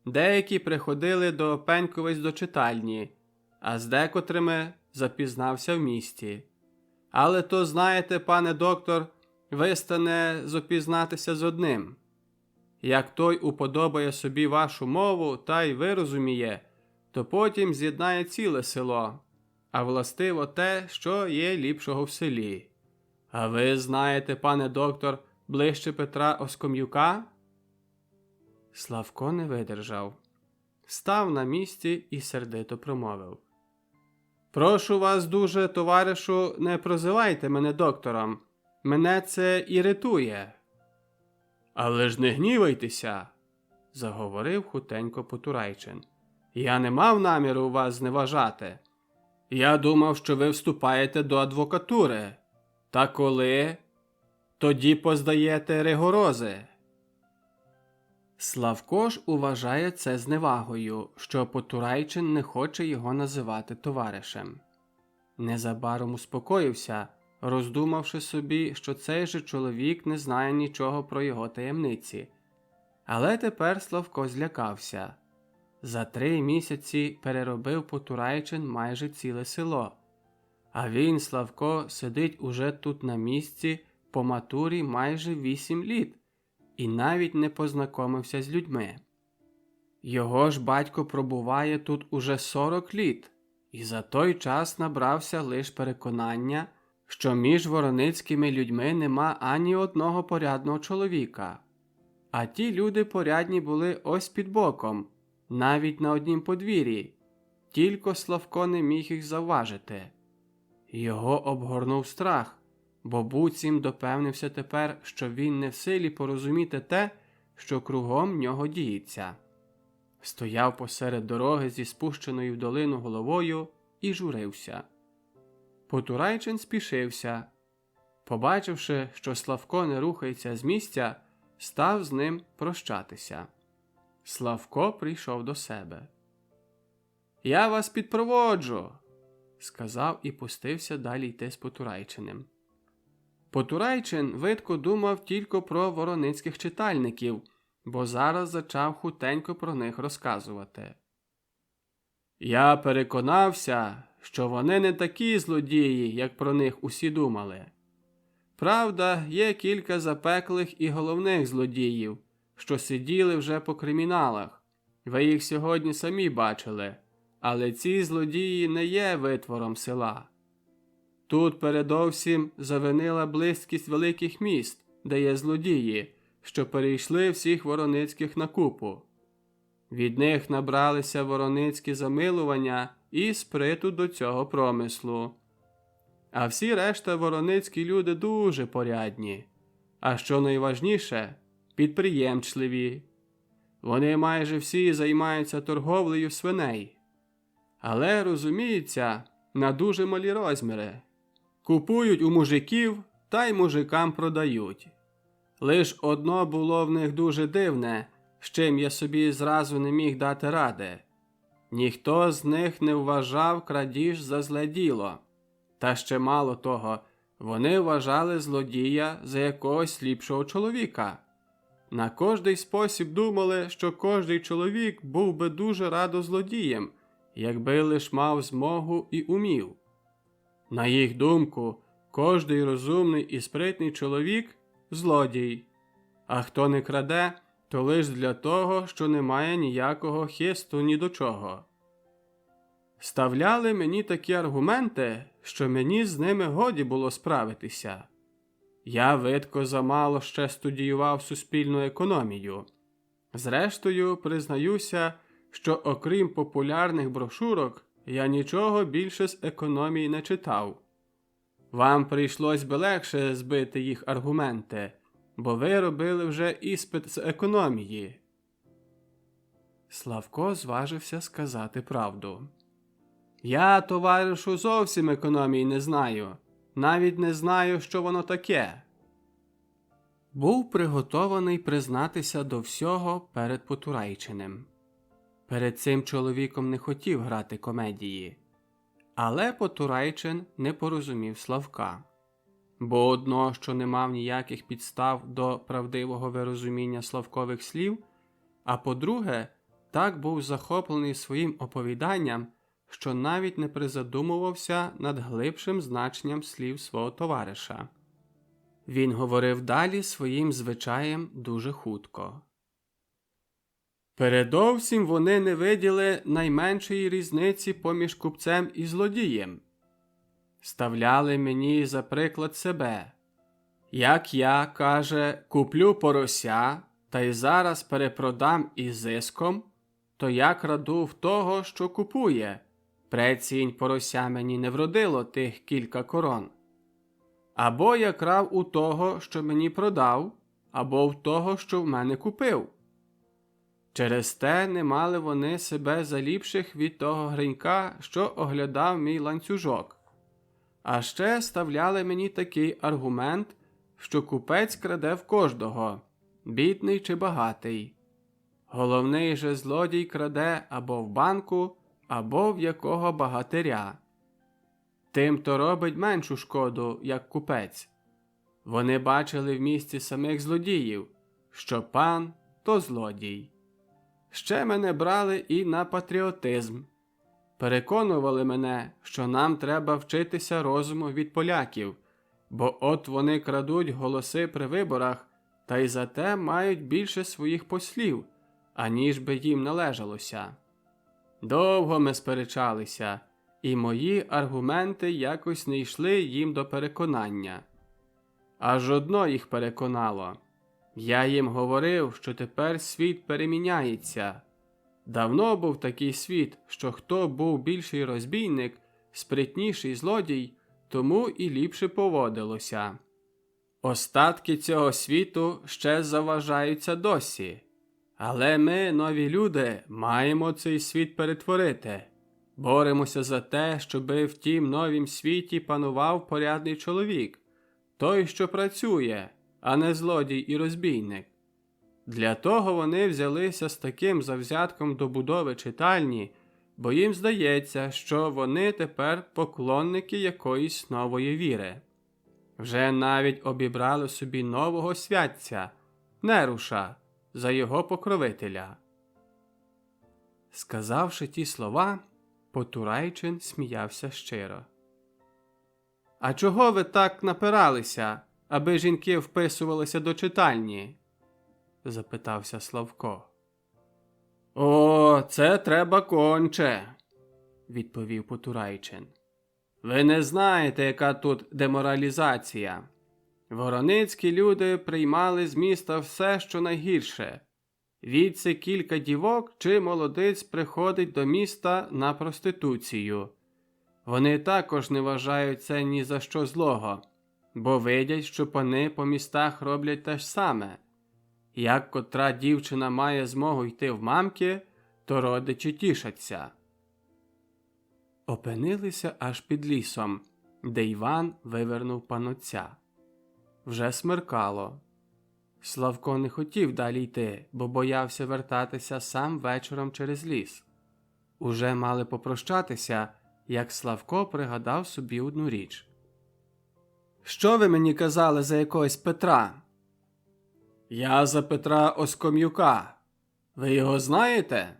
Деякі приходили до Пеньковиць до читальні, а з декотрими запізнався в місті. Але то, знаєте, пане доктор, вистане зопізнатися з одним. Як той уподобає собі вашу мову та й вирозуміє, то потім з'єднає ціле село, а властиво те, що є ліпшого в селі. А ви знаєте, пане доктор, ближче Петра Оском'юка? Славко не видержав. Став на місці і сердито промовив: «Прошу вас дуже, товаришу, не прозивайте мене доктором. Мене це іритує». «Але ж не гнівайтеся», – заговорив хутенько Потурайчин. «Я не мав наміру вас зневажати. Я думав, що ви вступаєте до адвокатури. Та коли? Тоді поздаєте ригорози». Славко ж уважає це зневагою, що Потурайчин не хоче його називати товаришем. Незабаром успокоївся, роздумавши собі, що цей же чоловік не знає нічого про його таємниці. Але тепер Славко злякався. За 3 місяці переробив Потурайчин майже ціле село. А він, Славко, сидить уже тут на місці по матурі майже 8 літ і навіть не познайомився з людьми. Його ж батько пробуває тут уже 40 літ, і за той час набрався лиш переконання, що між вороницькими людьми нема ані одного порядного чоловіка. А ті люди порядні були ось під боком, навіть на однім подвір'ї, тільки Славко не міг їх завважити. Його обгорнув страх, бо буцім допевнився тепер, що він не в силі порозуміти те, що кругом нього діється. Стояв посеред дороги зі спущеною в долину головою і журився. Потурайчин спішився. Побачивши, що Славко не рухається з місця, став з ним прощатися. Славко прийшов до себе. «Я вас підпроводжу», – сказав і пустився далі йти з Потурайчиним. Потурайчин видко думав тільки про вороницьких читальників, бо зараз зачав хутенько про них розказувати. «Я переконався, що вони не такі злодії, як про них усі думали. Правда, є кілька запеклих і головних злодіїв, що сиділи вже по криміналах. Ви їх сьогодні самі бачили, але ці злодії не є витвором села. Тут передовсім завинила близькість великих міст, де є злодії, що перейшли всіх вороницьких на купу. Від них набралися вороницькі замилування і сприту до цього промислу. А всі решта вороницькі люди дуже порядні, а що найважніше – підприємчливі. Вони майже всі займаються торговлею свиней. Але, розуміється, на дуже малі розміри. Купують у мужиків та й мужикам продають. Лиш одно було в них дуже дивне, з чим я собі зразу не міг дати ради. Ніхто з них не вважав крадіж за зле діло. Та ще мало того, вони вважали злодія за якогось ліпшого чоловіка. На кожний спосіб думали, що кожний чоловік був би дуже радо злодієм, якби лиш мав змогу і умів. На їх думку, кожний розумний і спритний чоловік – злодій, а хто не краде, то лиш для того, що не має ніякого хисту ні до чого. Ставляли мені такі аргументи, що мені з ними годі було справитися. Я, видко, замало ще студіював суспільну економію. Зрештою, признаюся, що окрім популярних брошурок, я нічого більше з економії не читав. Вам прийшлось би легше збити їх аргументи, бо ви робили вже іспит з економії. Славко зважився сказати правду. Я, товаришу, зовсім економії не знаю. Навіть не знаю, що воно таке. Був приготований признатися до всього перед Потурайчиним. Перед цим чоловіком не хотів грати комедії. Але Потурайчин не порозумів Славка. Бо одно, що не мав ніяких підстав до правдивого вирозуміння Славкових слів, а по-друге, так був захоплений своїм оповіданням, що навіть не призадумувався над глибшим значенням слів свого товариша. Він говорив далі своїм звичаєм дуже хутко. Передовсім вони не виділи найменшої різниці поміж купцем і злодієм. Ставляли мені за приклад себе. Як я, каже, куплю порося, та й зараз перепродам із зиском, то я краду в того, що купує. Прецінь порося мені не вродило тих кілька корон. Або я крав у того, що мені продав, або в того, що в мене купив. Через те не мали вони себе за ліпших від того гринька, що оглядав мій ланцюжок. А ще ставляли мені такий аргумент, що купець краде в кожного, бідний чи багатий. Головний же злодій краде або в банку, або в якого багатиря. Тим, то робить меншу шкоду, як купець. Вони бачили в місті самих злодіїв, що пан – то злодій. Ще мене брали і на патріотизм. Переконували мене, що нам треба вчитися розуму від поляків, бо от вони крадуть голоси при виборах, та й зате мають більше своїх послів, аніж би їм належалося. Довго ми сперечалися, і мої аргументи якось не йшли їм до переконання. Аж одно їх переконало. Я їм говорив, що тепер світ переміняється. Давно був такий світ, що хто був більший розбійник, спритніший злодій, тому і ліпше поводилося. Остатки цього світу ще заважаються досі. Але ми, нові люди, маємо цей світ перетворити. Боремося за те, щоби в тім новім світі панував порядний чоловік, той, що працює, а не злодій і розбійник. Для того вони взялися з таким завзятком до будови читальні, бо їм здається, що вони тепер поклонники якоїсь нової віри. Вже навіть обібрали собі нового святця – Неруша, за його покровителя. Сказавши ті слова, Потурайчин сміявся щиро. «А чого ви так напиралися, аби жінки вписувалися до читальні?» – запитався Славко. «О, це треба конче!» – відповів Потурайчин. «Ви не знаєте, яка тут деморалізація. Вороницькі люди приймали з міста все, що найгірше. Відси кілька дівок чи молодиць приходить до міста на проституцію. Вони також не вважають це ні за що злого, бо видять, що пани по містах роблять те ж саме. Як котра дівчина має змогу йти в мамки, то родичі тішаться». Опинилися аж під лісом, де Іван вивернув панотця. Вже смеркало. Славко не хотів далі йти, бо боявся вертатися сам вечором через ліс. Уже мали попрощатися, як Славко пригадав собі одну річ. «Що ви мені казали за якогось Петра?» «Я за Петра Оском'юка. Ви його знаєте?»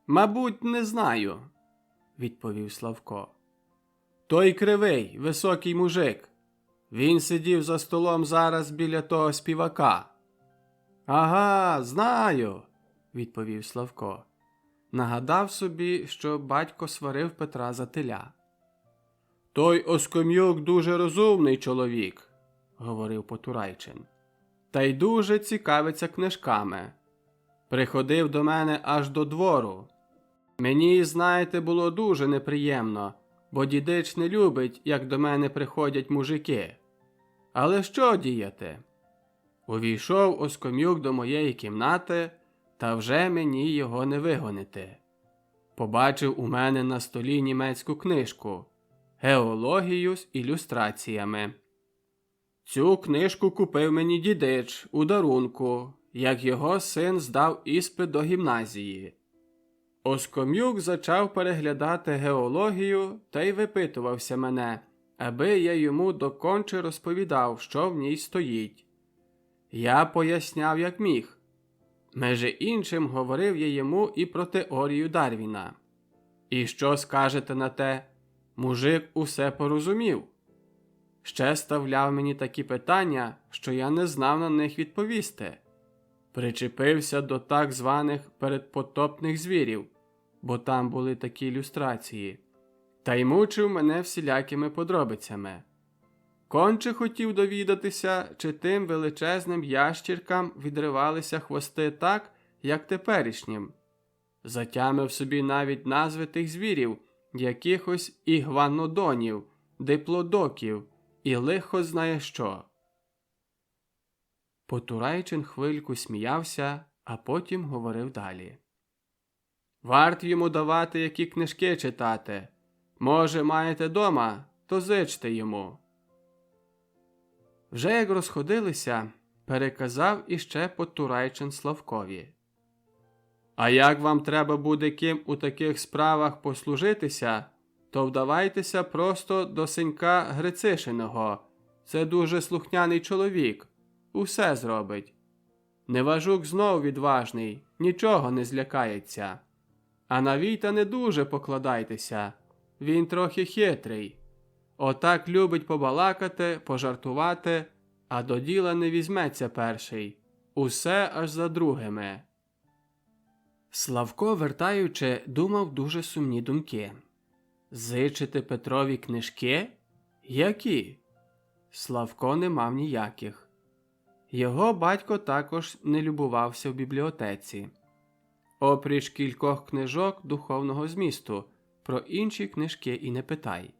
«Мабуть, не знаю», – відповів Славко. «Той кривий, високий мужик. Він сидів за столом зараз біля того співака». «Ага, знаю», – відповів Славко. Нагадав собі, що батько сварив Петра за теля. «Той Оском'юк дуже розумний чоловік», – говорив Потурайчин. «Та й дуже цікавиться книжками. Приходив до мене аж до двору. Мені, знаєте, було дуже неприємно, бо дідич не любить, як до мене приходять мужики. Але що діяти? Увійшов Оском'юк до моєї кімнати, та вже мені його не вигонити. Побачив у мене на столі німецьку книжку «Геологію з ілюстраціями». Цю книжку купив мені дідич у дарунку, як його син здав іспит до гімназії. Оском'юк зачав переглядати геологію та й випитувався мене, аби я йому доконче розповідав, що в ній стоїть. Я поясняв, як міг. Меже іншим говорив я йому і про теорію Дарвіна. І що скажете на те? Мужик усе порозумів. Ще ставляв мені такі питання, що я не знав на них відповісти. Причепився до так званих передпотопних звірів, бо там були такі ілюстрації, та й мучив мене всілякими подробицями. Конче хотів довідатися, чи тим величезним ящіркам відривалися хвости так, як теперішнім. Затямив собі навіть назви тих звірів, якихось ігванодонів, диплодоків і лихо знає що. Потурайчин хвильку сміявся, а потім говорив далі. Варт йому давати, які книжки читати. Може, маєте дома, то зичте йому. Вже як розходилися, переказав іще Потурайчин Славкові. А як вам треба буде ким у таких справах послужитися, то вдавайтеся просто до синька Грицишиного. Це дуже слухняний чоловік. Усе зробить. Неважук знов відважний, нічого не злякається. А на Війта не дуже покладайтеся. Він трохи хитрий. Отак любить побалакати, пожартувати, а до діла не візьметься перший. Усе аж за другими. Славко, вертаючи, думав дуже сумні думки. Зичити Петрові книжки? Які? Славко не мав ніяких. Його батько також не любувався в бібліотеці. Опріч кількох книжок духовного змісту, про інші книжки і не питай.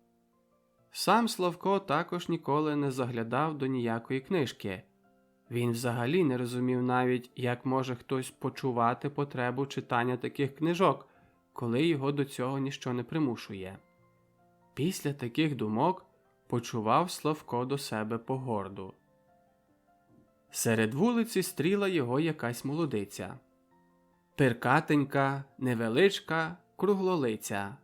Сам Славко також ніколи не заглядав до ніякої книжки. Він взагалі не розумів навіть, як може хтось почувати потребу читання таких книжок, коли його до цього ніщо не примушує. Після таких думок почував Славко до себе погорду. Серед вулиці стріла його якась молодиця. Пиркатенька, невеличка, круглолиця.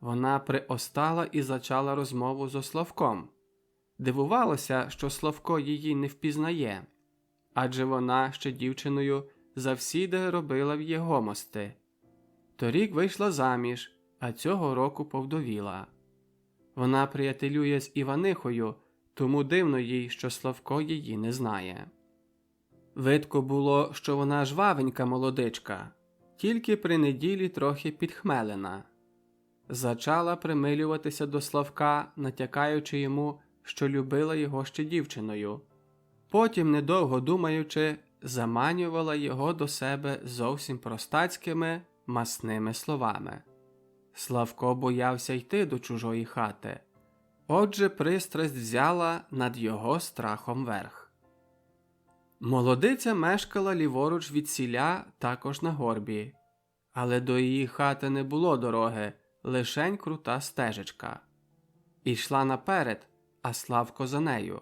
Вона приостала і зачала розмову зо Славком. Дивувалася, що Славко її не впізнає, адже вона ще дівчиною завсіди робила в його мости. Торік вийшла заміж, а цього року повдовіла. Вона приятелює з Іванихою, тому дивно їй, що Славко її не знає. Видко було, що вона жвавенька молодичка, тільки при неділі трохи підхмелена. Зачала примилюватися до Славка, натякаючи йому, що любила його ще дівчиною. Потім, недовго думаючи, заманювала його до себе зовсім простацькими, масними словами. Славко боявся йти до чужої хати. Отже, пристрасть взяла над його страхом верх. Молодиця мешкала ліворуч від сіля, також на горбі. Але до її хати не було дороги, лишень крута стежечка. Ішла наперед, а Славко за нею.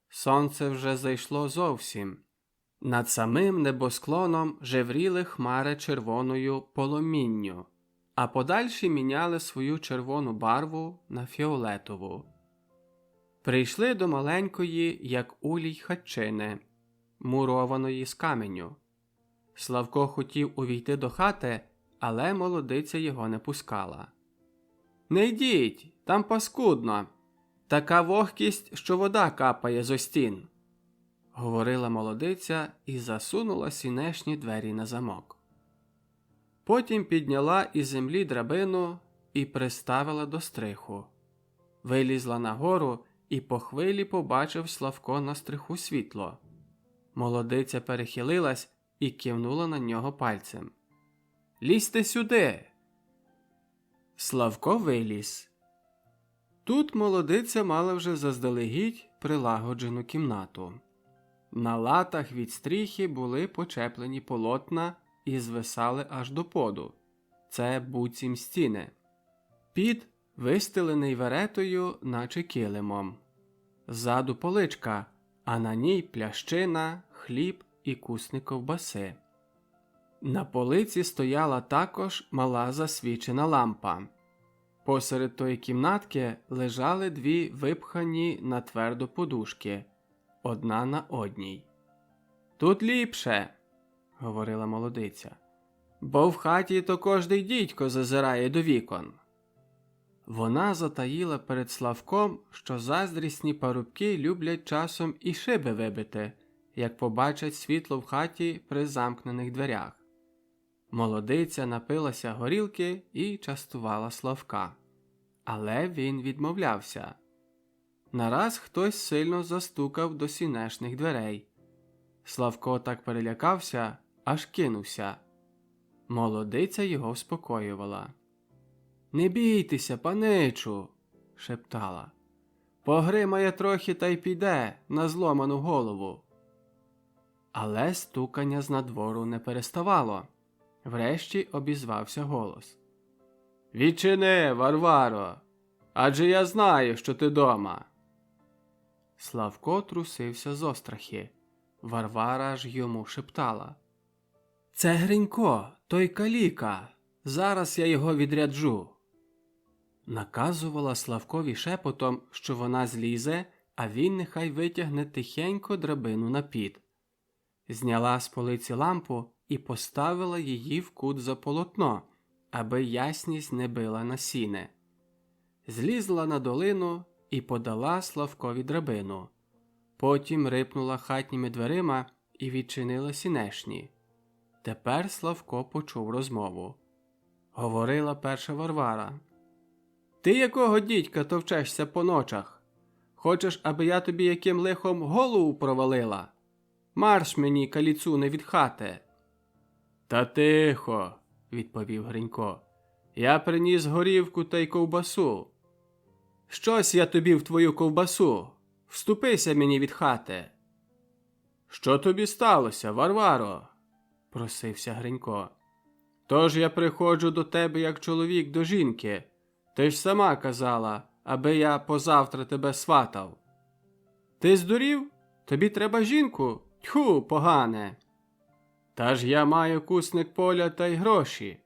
Сонце вже зайшло зовсім. Над самим небосклоном жевріли хмари червоною поломінню, а подальші міняли свою червону барву на фіолетову. Прийшли до маленької, як улій хатчини, мурованої з каменю. Славко хотів увійти до хати, але молодиця його не пускала. «Не йдіть, там паскудно. Така вогкість, що вода капає зо стін», – говорила молодиця і засунула сінешні двері на замок. Потім підняла із землі драбину і приставила до стриху. Вилізла нагору і по хвилі побачив Славко на стриху світло. Молодиця перехилилась і кивнула на нього пальцем. «Лізьте сюди!» Славко виліз. Тут молодиця мала вже заздалегідь прилагоджену кімнату. На латах від стріхи були почеплені полотна і звисали аж до поду. Це буцім стіни. Під вистелений веретою, наче килимом. Ззаду поличка, а на ній плящина, хліб і кусни ковбаси. На полиці стояла також мала засвічена лампа. Посеред тої кімнатки лежали дві випхані на твердо подушки, одна на одній. «Тут ліпше», – говорила молодиця, – «бо в хаті то кожний дідько зазирає до вікон». Вона затаїла перед Славком, що заздрісні парубки люблять часом і шиби вибити, як побачать світло в хаті при замкнених дверях. Молодиця напилася горілки і частувала Славка. Але він відмовлявся. Нараз хтось сильно застукав до сінешних дверей. Славко так перелякався, аж кинувся. Молодиця його вспокоювала. «Не бійтеся, паничу!» – шептала. «Погримає трохи та й піде на зломану голову». Але стукання знадвору не переставало. Врешті обізвався голос. «Відчини, Варваро! Адже я знаю, що ти дома!» Славко трусився з острахи. Варвара ж йому шептала. «Це Гринько, той каліка. Зараз я його відряджу». Наказувала Славкові шепотом, що вона злізе, а він нехай витягне тихенько драбину на під. Зняла з полиці лампу і поставила її в кут за полотно, аби ясність не била на сіни. Злізла на долину і подала Славкові драбину. Потім рипнула хатніми дверима і відчинила сінешні. Тепер Славко почув розмову. Говорила перша Варвара. «Ти якого дідька товчешся по ночах? Хочеш, аби я тобі яким лихом голову провалила? Марш мені, каліцуне, від хати!» «Та тихо!» – відповів Гринько. «Я приніс горівку та й ковбасу». «Щось я тобі в твою ковбасу! Вступися мені від хати!» «Що тобі сталося, Варваро?» – просився Гринько. «Тож я приходжу до тебе як чоловік до жінки. Ти ж сама казала, аби я позавтра тебе сватав». «Ти здурів? Тобі треба жінку? Тьху, погане!» «Та ж я маю кусник поля та й гроші».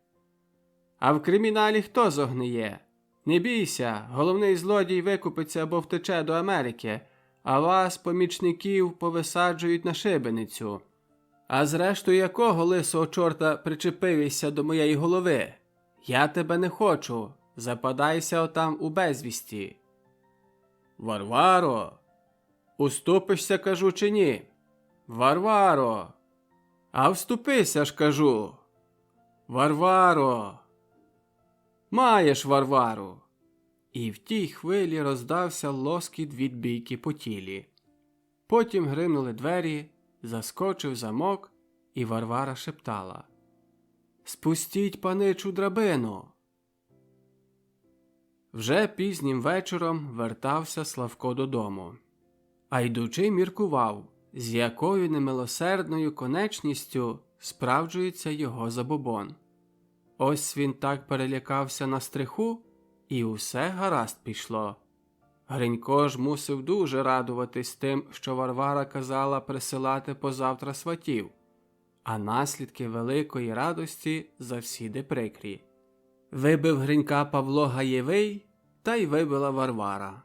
«А в криміналі хто зогниє? Не бійся, головний злодій викупиться або втече до Америки, а вас, помічників, повисаджують на шибеницю. А зрештою якого лисого чорта причепився до моєї голови? Я тебе не хочу, западайся отам у безвісті». «Варваро! Уступишся, кажу, чи ні? Варваро! А вступися ж, кажу! Варваро! Маєш, Варвару!» І в тій хвилі роздався лоскіт від бійки по тілі. Потім гримнули двері, заскочив замок, і Варвара шептала. «Спустіть, паничу, драбину!» Вже пізнім вечором вертався Славко додому. А йдучи міркував, з якою немилосердною конечністю справджується його забобон. Ось він так перелякався на стриху, і усе гаразд пішло. Гринько ж мусив дуже радуватись тим, що Варвара казала присилати позавтра сватів, а наслідки великої радості завсіди прикрі. Вибив Гринька Павло Гаєвий, та й вибила Варвара.